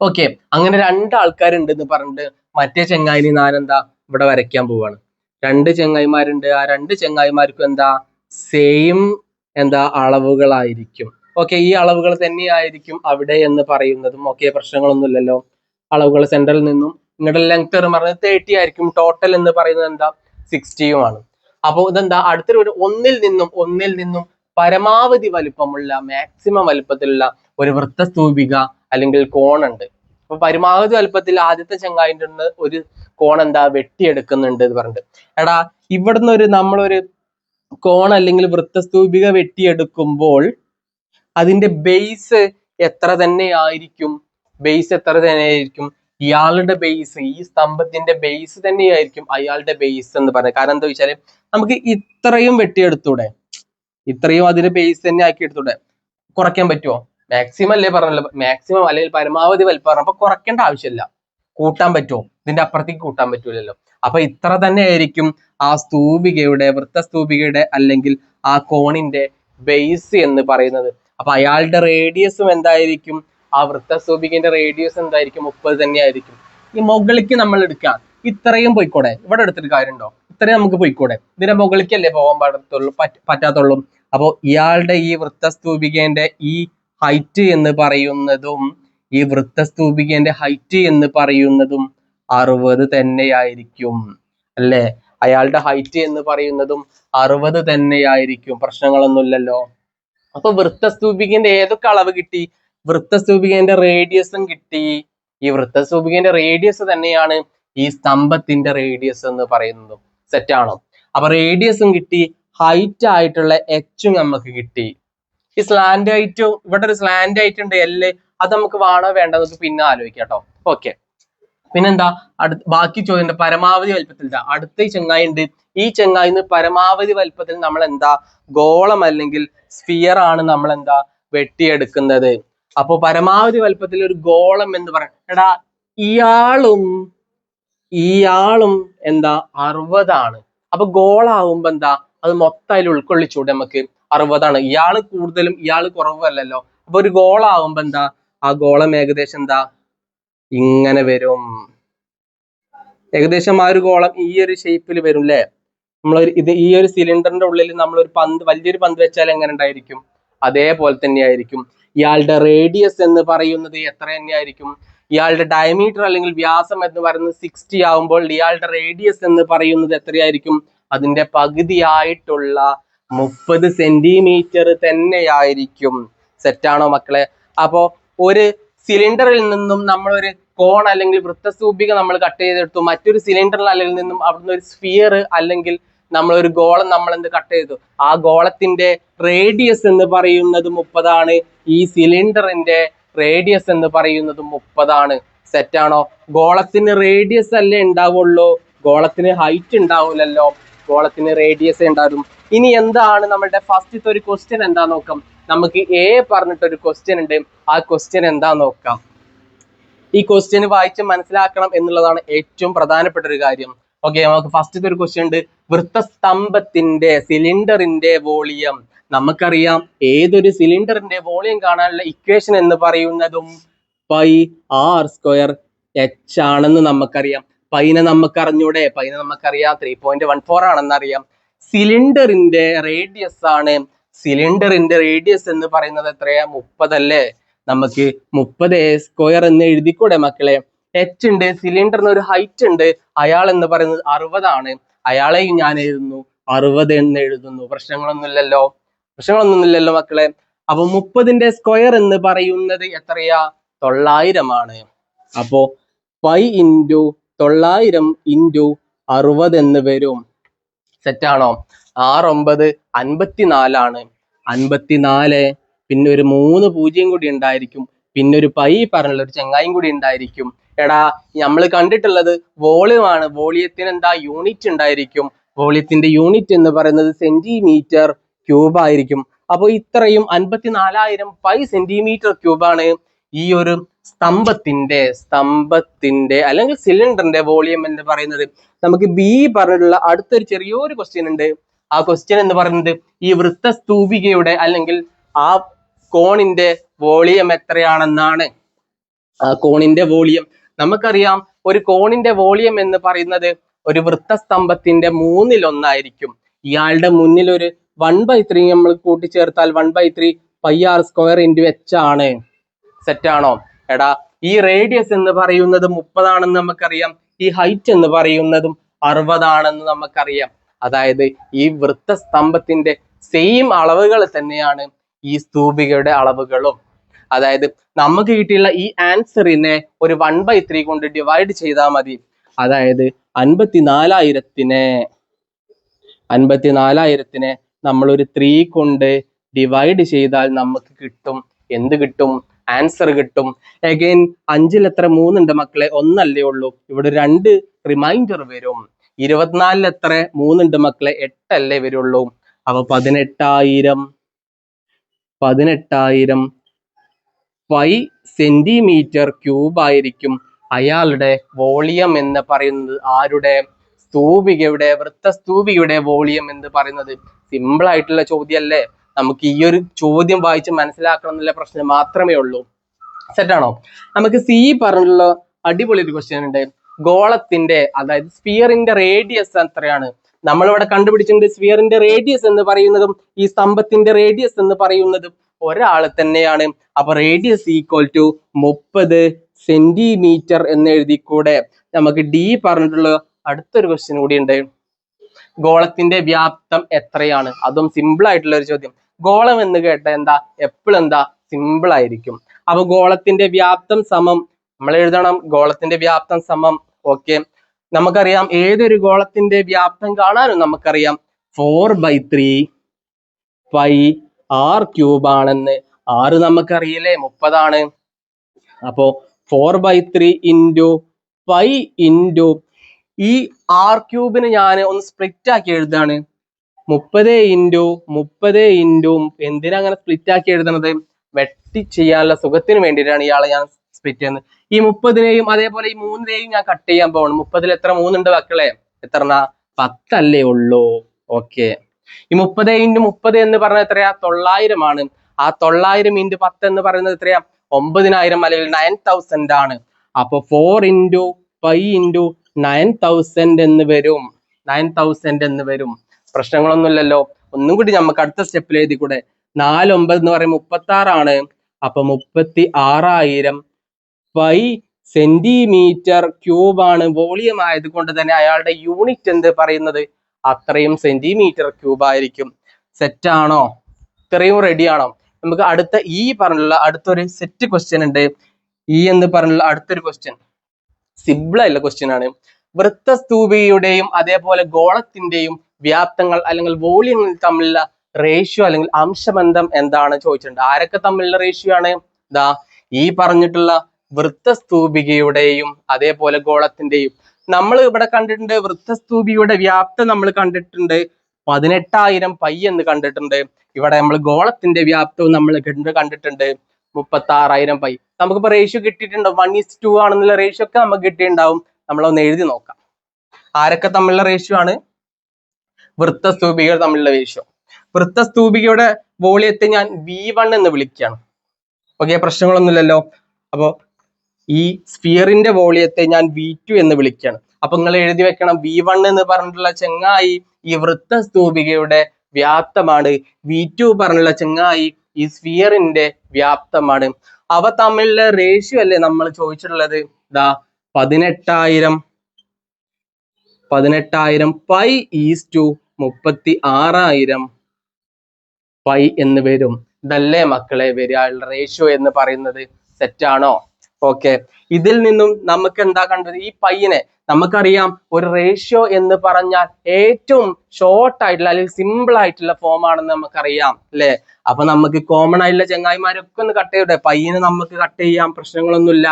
ഓക്കെ, അങ്ങനെ 2 ആൾക്കാരുണ്ട് എന്ന് പറഞ്ഞിട്ട് മറ്റേ ചെങ്ങായിനി ഞാനെന്താ ഇവിടെ വരയ്ക്കാൻ പോവാണ്. 2 ചെങ്ങായിമാരുണ്ട്. ആ 2 ചെങ്ങായിമാർക്കും എന്താ സെയിം എന്താ അളവുകളായിരിക്കും. ഓക്കെ, ഈ അളവുകൾ തന്നെയായിരിക്കും അവിടെ എന്ന് പറയുന്നതും. ഓക്കെ, പ്രശ്നങ്ങളൊന്നുമില്ലല്ലോ. അളവുകൾ സെന്ററിൽ നിന്നും ഇങ്ങോട്ട് ലെങ്ത് എന്ന് പറയുന്നത് 30 ആയിരിക്കും. ടോട്ടൽ എന്ന് പറയുന്നത് എന്താ 60 ആണ്. അപ്പോൾ ഇതെന്താ അടുത്തൊരു ഒന്നിൽ നിന്നും പരമാവധി വലിപ്പമുള്ള മാക്സിമം വലിപ്പത്തിലുള്ള ഒരു വൃത്തസ്തൂപിക അല്ലെങ്കിൽ കോണുണ്ട്. അപ്പൊ പരമാവധി വലിപ്പത്തിൽ ആദ്യത്തെ ചെങ്ങായിന്റെ ഒരു കോൺ എന്താ വെട്ടിയെടുക്കുന്നുണ്ട് എന്ന് പറഞ്ഞിട്ട്. എടാ ഇവിടുന്ന് നമ്മളൊരു കോൺ അല്ലെങ്കിൽ വൃത്തസ്തൂപിക വെട്ടിയെടുക്കുമ്പോൾ അതിന്റെ ബേസ് എത്ര തന്നെ ആയിരിക്കും? ഇയാളുടെ ബേസ്, ഈ സ്തംഭത്തിന്റെ ബേസ് തന്നെയായിരിക്കും അയാളുടെ ബേസ് എന്ന് പറയുന്നത്. കാരണം എന്താ വെച്ചാല് നമുക്ക് ഇത്രയും വെട്ടിയെടുത്തൂടെ? ഇത്രയും അതിന്റെ ബേസ് തന്നെ ആക്കി എടുത്തൂടെ? കുറയ്ക്കാൻ പറ്റുമോ? മാക്സിമം അല്ലേ പറഞ്ഞല്ലോ, മാക്സിമം അല്ലെങ്കിൽ പരമാവധി വലിപ്പം പറഞ്ഞു. അപ്പൊ കുറയ്ക്കേണ്ട ആവശ്യമില്ല. കൂട്ടാൻ പറ്റുമോ? ഇതിന്റെ അപ്പുറത്തേക്ക് കൂട്ടാൻ പറ്റൂലല്ലോ. അപ്പൊ ഇത്ര തന്നെ ആയിരിക്കും ആ വൃത്തസ്തൂപികയുടെ അല്ലെങ്കിൽ ആ കോണിന്റെ ബേസ് എന്ന് പറയുന്നത്. അപ്പൊ അയാളുടെ റേഡിയസും എന്തായിരിക്കും? ആ വൃത്തസ്തൂപികന്റെ റേഡിയസ് എന്തായിരിക്കും? 30 തന്നെ ആയിരിക്കും. ഈ മുകളിലേക്ക് നമ്മൾ എടുക്കാം. ഇത്രയും പോയിക്കൂടെ? ഇവിടെ എടുത്തിട്ട് കാര്യമുണ്ടോ? ഇത്രയും നമുക്ക് പോയിക്കൂടെ? ഇതിന്റെ മുകളിലേക്കല്ലേ പോകാൻ പറ്റാത്തുള്ളൂ. അപ്പോ ഇയാളുടെ ഈ വൃത്തസ്തൂപികന്റെ ഈ ഹൈറ്റ് എന്ന് പറയുന്നതും ഈ വൃത്തസ്തൂപികന്റെ ഹൈറ്റ് എന്ന് പറയുന്നതും 60 തന്നെയായിരിക്കും അല്ലേ? അയാളുടെ ഹൈറ്റ് എന്ന് പറയുന്നതും 60 തന്നെയായിരിക്കും. പ്രശ്നങ്ങളൊന്നുമില്ലല്ലോ. അപ്പൊ വൃത്തസ്തൂപികന്റെ ഏതൊക്കെ അളവ് കിട്ടി? വൃത്തസ്തൂപികന്റെ റേഡിയസും കിട്ടി. ഈ വൃത്തസ്തൂപികന്റെ റേഡിയസ് തന്നെയാണ് ഈ സ്തംഭത്തിന്റെ റേഡിയസ് എന്ന് പറയുന്നതും. സെറ്റാണോ? അപ്പൊ റേഡിയസും കിട്ടി, ഹൈറ്റ് ആയിട്ടുള്ള എച്ചും നമുക്ക് കിട്ടി. ഈ സ്ലാന്റ് ഹൈറ്റും ഇവിടെ ഒരു സ്ലാന്റ് ഹൈറ്റ് ഉണ്ട് L. അത് നമുക്ക് വേണോ വേണ്ട നമുക്ക് പിന്നെ ആലോചിക്കാം കേട്ടോ. ഓക്കെ, പിന്നെന്താ ബാക്കി ചോദ്യം പരമാവധി വലിപ്പത്തിൽ. അടുത്ത ചെങ്ങായി ഉണ്ട്. ഈ ചെങ്ങായിന്ന് പരമാവധി വലിപ്പത്തിൽ നമ്മൾ എന്താ ഗോളം അല്ലെങ്കിൽ സ്ഫിയർ ആണ് നമ്മൾ എന്താ വെട്ടിയെടുക്കുന്നത്. അപ്പൊ പരമാവധി വലിപ്പത്തിൽ ഒരു ഗോളം എന്ന് പറയാം. എടാ ഇയാളും എന്താ 60 ആണ്. അപ്പൊ ഗോളാവുമ്പോ എന്താ അത് മൊത്തം അതിൽ ഉൾക്കൊള്ളിച്ചൂടെ നമുക്ക്? 60 ആണ്. ഇയാള് കൂടുതലും ഇയാള് കുറവല്ലല്ലോ. അപ്പൊ ഒരു ഗോളാവുമ്പോ എന്താ ആ ഗോളം ഏകദേശം എന്താ ഇങ്ങനെ വരും. ഏകദേശം ആ ഒരു ഗോളം ഈ ഒരു ഷേപ്പിൽ വരും അല്ലെ? ഈ ഒരു സിലിണ്ടറിന്റെ ഉള്ളിൽ നമ്മൾ ഒരു വലിയൊരു പന്ത് വെച്ചാൽ എങ്ങനെ ഉണ്ടായിരിക്കും? അതേപോലെ തന്നെയായിരിക്കും. ഇയാളുടെ റേഡിയസ് എന്ന് പറയുന്നത് എത്ര തന്നെയായിരിക്കും? ഇയാളുടെ ഡയമീറ്റർ അല്ലെങ്കിൽ വ്യാസം എന്ന് പറയുന്നത് 60 ആവുമ്പോൾ ഇയാളുടെ റേഡിയസ് എന്ന് പറയുന്നത് എത്രയായിരിക്കും? അതിന്റെ പകുതിയായിട്ടുള്ള 30 സെന്റിമീറ്റർ തന്നെയായിരിക്കും. സെറ്റാണോ മക്കളെ? അപ്പോ ഒരു സിലിണ്ടറിൽ നിന്നും നമ്മൾ ഒരു കോൺ അല്ലെങ്കിൽ വൃത്തസ്തൂപിക നമ്മൾ കട്ട് ചെയ്തെടുത്തു, മറ്റൊരു സിലിണ്ടറിൽ അല്ലെങ്കിൽ നിന്നും അവിടുന്ന് ഒരു സ്ഫിയർ അല്ലെങ്കിൽ നമ്മൾ ഒരു ഗോളം നമ്മൾ എന്ത് കട്ട് ചെയ്തു, ആ ഗോളത്തിന്റെ റേഡിയസ് എന്ന് പറയുന്നത് 30 ഈ സിലിണ്ടറിന്റെ റേഡിയസ് എന്ന് പറയുന്നത് 30. സെറ്റാണോ? ഗോളത്തിന് റേഡിയസ് അല്ലേ ഉണ്ടാവുള്ളൂ, ഗോളത്തിന് ഹൈറ്റ് ഉണ്ടാവില്ലല്ലോ, ഗോളത്തിന് റേഡിയസ് ഉണ്ടാവും. ഇനി എന്താണ് നമ്മളുടെ ഫസ്റ്റത്തെ ഒരു ക്വസ്റ്റ്യൻ എന്താ നോക്കാം. നമുക്ക് എ പറഞ്ഞിട്ടൊരു ക്വസ്റ്റ്യൻ ഉണ്ട്, ആ ക്വസ്റ്റ്യൻ എന്താ നോക്കാം. ഈ ക്വസ്റ്റ്യൻ വായിച്ച് മനസ്സിലാക്കണം എന്നുള്ളതാണ് ഏറ്റവും പ്രധാനപ്പെട്ട ഒരു കാര്യം. ഓക്കെ, നമുക്ക് ഫസ്റ്റത്തെ ഒരു ക്വസ്റ്റ്യൻ ഉണ്ട്. വൃത്തസ്തംഭത്തിന്റെ സിലിണ്ടറിന്റെ വോളിയം. നമുക്കറിയാം ഏതൊരു സിലിണ്ടറിന്റെ വോളിയം കാണാനുള്ള ഇക്വേഷൻ എന്ന് പറയുന്നതും πr² h ആണെന്ന് നമുക്കറിയാം. പൈനെ നമുക്ക് അറിഞ്ഞൂടെ? പൈനെ നമുക്കറിയാം 3.14 ആണെന്ന് അറിയാം. സിലിണ്ടറിന്റെ റേഡിയസ് ആണ്, സിലിണ്ടറിന്റെ റേഡിയസ് എന്ന് പറയുന്നത് എത്രയാ? 30 അല്ലേ? നമുക്ക് 30a² എന്ന് എഴുതിക്കൂടെ മക്കളെ? h ഉണ്ട്, സിലിണ്ടറിന് ഒരു ഹൈറ്റ് ഉണ്ട്, അയാൾ എന്ന് പറയുന്നത് 60 അയാളെയും ഞാൻ എഴുതുന്നു 60 എന്ന് എഴുതുന്നു. പ്രശ്നങ്ങളൊന്നുമില്ലല്ലോ മക്കളെ. അപ്പൊ 30ന്റെ² എന്ന് പറയുന്നത് എത്രയാ? 900 അപ്പോ π × 900 × 60 എന്ന് വരും. സെറ്റാണോ? 6 9 54 54, പിന്നെ ഒരു 3 0 കൂടി ഉണ്ടായിരിക്കും, പിന്നെ ഒരു π പറഞ്ഞുള്ള ഒരു ചങ്ങായും കൂടി ഉണ്ടായിരിക്കും. എടാ, നമ്മൾ കണ്ടിട്ടുള്ളത് വോളിയം ആണ്, വോളിയത്തിന് എന്താ യൂണിറ്റ് ഉണ്ടായിരിക്കും, വോളിയത്തിന്റെ യൂണിറ്റ് എന്ന് പറയുന്നത് cm³ ആയിരിക്കും. അപ്പൊ ഇത്രയും 54,000 π cm³ ആണ് ഈ ഒരു സ്തംഭത്തിന്റെ അല്ലെങ്കിൽ സിലിണ്ടറിന്റെ വോളിയം എന്ന് പറയുന്നത്. നമുക്ക് ബി പറഞ്ഞിട്ടുള്ള അടുത്തൊരു ചെറിയൊരു ക്വസ്റ്റ്യൻ ഉണ്ട്. ആ ക്വസ്റ്റ്യൻ എന്ന് പറയുന്നത് ഈ വൃത്തസ്തൂപികയുടെ അല്ലെങ്കിൽ ആ കോണിന്റെ വോളിയം എത്രയാണെന്നാണ്. ആ കോണിന്റെ വോളിയം നമുക്കറിയാം. ഒരു കോണിന്റെ വോളിയം എന്ന് പറയുന്നത് ഒരു വൃത്തസ്തംഭത്തിന്റെ 1/3 ഇയാളുടെ മുന്നിൽ ഒരു 1/3 നമ്മൾ കൂട്ടിച്ചേർത്താൽ 1/3 πr² × h ആണ്. സെറ്റാണോ? എടാ, ഈ റേഡിയസ് എന്ന് പറയുന്നത് 30 നമുക്കറിയാം, ഈ ഹൈറ്റ് എന്ന് പറയുന്നതും 60 നമുക്കറിയാം. അതായത് ഈ വൃത്തസ്തംഭത്തിന്റെ സെയിം അളവുകൾ തന്നെയാണ് ഈ സ്തൂപികയുടെ അളവുകളും. അതായത് നമുക്ക് കിട്ടിയുള്ള ഈ ആൻസറിനെ ഒരു 1/3 കൊണ്ട് ഡിവൈഡ് ചെയ്താൽ മതി. അതായത് 54,000 നമ്മൾ ഒരു 3 കൊണ്ട് ഡിവൈഡ് ചെയ്താൽ നമുക്ക് കിട്ടും. എന്ത് കിട്ടും? ആൻസർ കിട്ടും. അഗൈൻ 5ൽ എത്ര? 3 ഉണ്ട് മക്കളെ, 1 അല്ലേ ഉള്ളൂ, ഇവിടെ 2 റിമൈൻഡർ വരും. 24ൽ എത്ര? 3 ഉണ്ട് മക്കളെ, 8 അല്ലേ വരുള്ളൂ. അപ്പൊ 18,000 π cm³ ആയിരിക്കും അയാളുടെ വോളിയം എന്ന് പറയുന്നത്. ആരുടെ? സ്തൂപികയുടെ, വൃത്തസ്തൂപികയുടെ വോളിയം എന്ന് പറയുന്നത്. സിമ്പിൾ ആയിട്ടുള്ള ചോദ്യമല്ലേ? നമുക്ക് ഈ ഒരു ചോദ്യം വായിച്ച് മനസ്സിലാക്കണം എന്നുള്ള പ്രശ്നം മാത്രമേ ഉള്ളൂ. സെറ്റാണോ? നമുക്ക് സി പറഞ്ഞുള്ള അടിപൊളി ഒരു ക്വസ്റ്റ്യൻ ഉണ്ട്. ഗോളത്തിന്റെ അതായത് സ്ഫിയറിന്റെ റേഡിയസ് എത്രയാണ്? നമ്മളിവിടെ കണ്ടുപിടിച്ചിട്ടുണ്ട്. സ്ഫിയറിന്റെ റേഡിയസ് എന്ന് പറയുന്നതും ഈ സ്തംഭത്തിന്റെ റേഡിയസ് എന്ന് പറയുന്നതും ഒരാൾ തന്നെയാണ്. അപ്പൊ റേഡിയസ് = 30 സെന്റിമീറ്റർ എന്ന് എഴുതിക്കൂടെ? നമുക്ക് ഡി പറഞ്ഞിട്ടുള്ള അടുത്തൊരു ക്വസ്റ്റ്യൻ കൂടി ഉണ്ട്. ഗോളത്തിന്റെ വ്യാപ്തം എത്രയാണ്? അതും സിമ്പിൾ ആയിട്ടുള്ള ഒരു ചോദ്യം. ഗോളം എന്ന് കേട്ട എന്താ? എപ്പോഴും എന്താ? സിമ്പിൾ ആയിരിക്കും. അപ്പൊ ഗോളത്തിന്റെ വ്യാപ്തം സമം നമ്മൾ എഴുതണം. ഗോളത്തിന്റെ വ്യാപ്തം സമം, ഓക്കെ, നമുക്കറിയാം ഏതൊരു ഗോളത്തിന്റെ വ്യാപ്തം കാണാനും നമുക്കറിയാം 4/3 πr³ ആണെന്ന്. r നമുക്കറിയില്ലേ 30. അപ്പോ 4/3 × π × ഈ r³ ഞാൻ ഒന്ന് സ്പ്ലിറ്റ് ആക്കി എഴുതാണ്. 30 × എന്തിനാ അങ്ങനെ സ്പ്ലിറ്റ് ആക്കി എഴുതുന്നത്? വെട്ടി ചെയ്യാനുള്ള സുഖത്തിന് വേണ്ടിയിട്ടാണ് ഇയാളെ ഞാൻ സ്പ്ലിറ്റ് ചെയ്യുന്നത്. ഈ 30നെയും അതേപോലെ ഈ 3നെയും ഞാൻ കട്ട് ചെയ്യാൻ പോകണം. 30ൽ എത്ര? 3 ഉണ്ട് മക്കളെ, എത്ര? 10 അല്ലേ ഉള്ളൂ. ഓക്കെ, ഈ 30 × 30 എന്ന് പറഞ്ഞാൽ എത്രയാ? 900 ആ 900 × 10 എന്ന് പറയുന്നത് എത്രയാ? 9000 അല്ലെങ്കിൽ 9000 ആണ്. അപ്പൊ 4 × π × 9000 എന്ന് വരും. 9000 എന്ന് വരും. പ്രശ്നങ്ങളൊന്നുമില്ലല്ലോ. ഒന്നും കൂടി നമുക്ക് അടുത്ത സ്റ്റെപ്പിൽ എഴുതി കൂടെ? 4 9 എന്ന് പറയുമ്പോൾ 36 അപ്പൊ 36,000 പൈ സെന്റിമീറ്റർ ക്യൂബ് ആണ്. വോളിയം ആയതുകൊണ്ട് തന്നെ അയാളുടെ യൂണിറ്റ് എന്ത് പറയുന്നത് അത്രയും സെന്റിമീറ്റർ ക്യൂബ് ആയിരിക്കും. സെറ്റ് ആണോ? ഇത്രയും റെഡി ആണോ? നമുക്ക് അടുത്ത ഈ പറഞ്ഞുള്ള അടുത്തൊരു സെറ്റ് ക്വസ്റ്റ്യൻ ഉണ്ട്. ഈ എന്ന് പറഞ്ഞുള്ള അടുത്തൊരു ക്വസ്റ്റ്യൻ സിമ്പിൾ ആയിട്ടുള്ള ക്വസ്റ്റ്യൻ ആണ്. വൃത്തസ്തൂപികയുടെയും അതേപോലെ ഗോളത്തിന്റെയും വ്യാപ്തങ്ങൾ അല്ലെങ്കിൽ വോളിയങ്ങൾ തമ്മിലുള്ള റേഷ്യോ അല്ലെങ്കിൽ അംശബന്ധം എന്താണ് ചോദിച്ചിട്ടുണ്ട്. ആരൊക്കെ തമ്മിലുള്ള റേഷ്യോ ആണ്? ദാ ഈ പറഞ്ഞിട്ടുള്ള വൃത്തസ്തൂപികയുടെയും അതേപോലെ ഗോളത്തിന്റെയും. നമ്മൾ ഇവിടെ കണ്ടിട്ടുണ്ട് വൃത്തസ്തൂപികയുടെ വ്യാപ്തം നമ്മൾ കണ്ടിട്ടുണ്ട് 18,000 പൈ എന്ന് കണ്ടിട്ടുണ്ട്. ഇവിടെ നമ്മൾ ഗോളത്തിന്റെ വ്യാപ്തവും നമ്മൾ കണ്ടിട്ടുണ്ട് 36,000 പൈ. നമുക്കിപ്പോ റേഷ്യോ കിട്ടിയിട്ടുണ്ടോ? 1:2 ആണെന്നുള്ള റേഷ്യോ ഒക്കെ നമുക്ക് കിട്ടിയിട്ടുണ്ടാവും. നമ്മളൊന്ന് എഴുതി നോക്കാം. ആരൊക്കെ തമ്മിലുള്ള റേഷ്യോ ആണ്? വൃത്തസ്തൂപികകൾ തമ്മിലുള്ള റേഷ്യോ. വൃത്തസ്തൂപികയുടെ വോളിയത്തെ ഞാൻ V1 എന്ന് വിളിക്കുകയാണ്. ഓക്കെ, പ്രശ്നങ്ങളൊന്നുമില്ലല്ലോ. അപ്പോ ഈ സ്ഫിയറിന്റെ വോളിയത്തെ ഞാൻ V2 എന്ന് വിളിക്കുകയാണ്. അപ്പൊ നിങ്ങൾ എഴുതി വെക്കണം, V1 എന്ന് പറഞ്ഞിട്ടുള്ള ചെങ്ങായി ഈ വൃത്തസ്തൂപികയുടെ വ്യാപ്തമാണ്. V2 പറഞ്ഞുള്ള ചെങ്ങായി ഈ സ്ഫിയറിന്റെ വ്യാപ്തമാണ്. അവ തമ്മിലുള്ള റേഷ്യോ അല്ലേ നമ്മൾ ചോദിച്ചിട്ടുള്ളത്? ദാ 18,000 പൈ ഈസ് ടു 36,000 പൈ എന്ന് വരും. ഇതല്ലേ മക്കളെ വരികയുള്ള റേഷ്യോ എന്ന് പറയുന്നത്. സെറ്റാണോ? ഓക്കെ, ഇതിൽ നിന്നും നമുക്ക് എന്താ കണ്ടത്? ഈ പൈനെ നമുക്കറിയാം ഒരു റേഷ്യോ എന്ന് പറഞ്ഞാൽ ഏറ്റവും ഷോർട്ട് ആയിട്ടുള്ള അല്ലെങ്കിൽ സിമ്പിൾ ആയിട്ടുള്ള ഫോം ആണെന്ന് നമുക്കറിയാം അല്ലെ? അപ്പൊ നമുക്ക് കോമൺ ആയിട്ടുള്ള ചങ്ങായിമാരൊക്കെ ഒന്ന് കട്ട് ചെയ്യട്ടെ. പൈനെ നമുക്ക് കട്ട് ചെയ്യാം, പ്രശ്നങ്ങളൊന്നുമില്ല.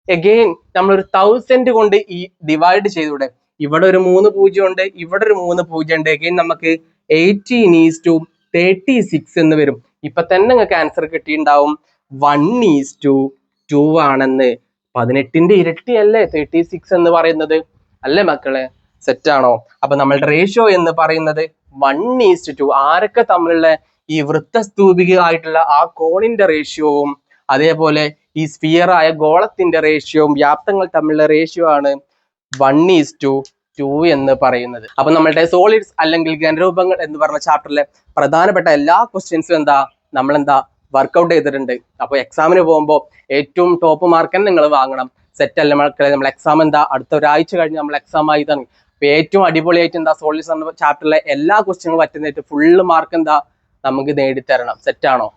എഗെയിൻ നമ്മളൊരു 1000 കൊണ്ട് ഈ ഡിവൈഡ് ചെയ്തൂടെ? ഇവിടെ ഒരു 3 0 ഉണ്ട്, ഇവിടെ ഒരു 3 0 ഉണ്ട്. എഗെയിൻ നമുക്ക് 18:36 എന്ന് വരും. ഇപ്പൊ തന്നെ നിങ്ങൾക്ക് ആൻസർ കിട്ടിയിട്ടുണ്ടാവും 1:2 ആണെന്ന്. 18ന്റെ ഇരട്ടി അല്ലേ 36 എന്ന് പറയുന്നത്? അല്ലേ മക്കളെ? സെറ്റ് ആണോ? അപ്പൊ നമ്മളുടെ റേഷ്യോ എന്ന് പറയുന്നത് 1:2. ആരൊക്കെ തമ്മിലുള്ള ഈ വൃത്തസ്തൂപിക ആയിട്ടുള്ള ആ കോണിന്റെ റേഷ്യോവും അതേപോലെ ഈ സ്ഫിയർ ആയ ഗോളത്തിന്റെ റേഷ്യോവും വ്യാപ്തങ്ങൾ തമ്മിലുള്ള റേഷ്യോ ആണ് 1:2 എന്ന് പറയുന്നത്. അപ്പൊ നമ്മളുടെ സോളിഡ്സ് അല്ലെങ്കിൽ ഘനരൂപങ്ങൾ എന്ന് പറഞ്ഞ ചാപ്റ്ററിലെ പ്രധാനപ്പെട്ട എല്ലാ ക്വസ്റ്റ്യൻസും നമ്മളെന്താ വർക്ക്ഔട്ട് ചെയ്തിട്ടുണ്ട്. അപ്പൊ എക്സാമിന് പോകുമ്പോൾ ഏറ്റവും ടോപ്പ് മാർക്ക് തന്നെ നിങ്ങൾ വാങ്ങണം. സെറ്റ് അല്ല മക്കളെ? നമ്മൾ എക്സാം അടുത്ത ഒരാഴ്ച കഴിഞ്ഞ് നമ്മൾ എക്സാം ആയി തുടങ്ങി. അപ്പൊ ഏറ്റവും അടിപൊളിയായിട്ട് സോളിഡ്സ് എന്ന ചാപ്റ്ററിലെ എല്ലാ ക്വസ്റ്റ്യനും പറ്റുന്നതായിട്ട് ഫുള്ള് മാർക്ക് നമുക്ക് നേടിത്തരണം. സെറ്റാണോ?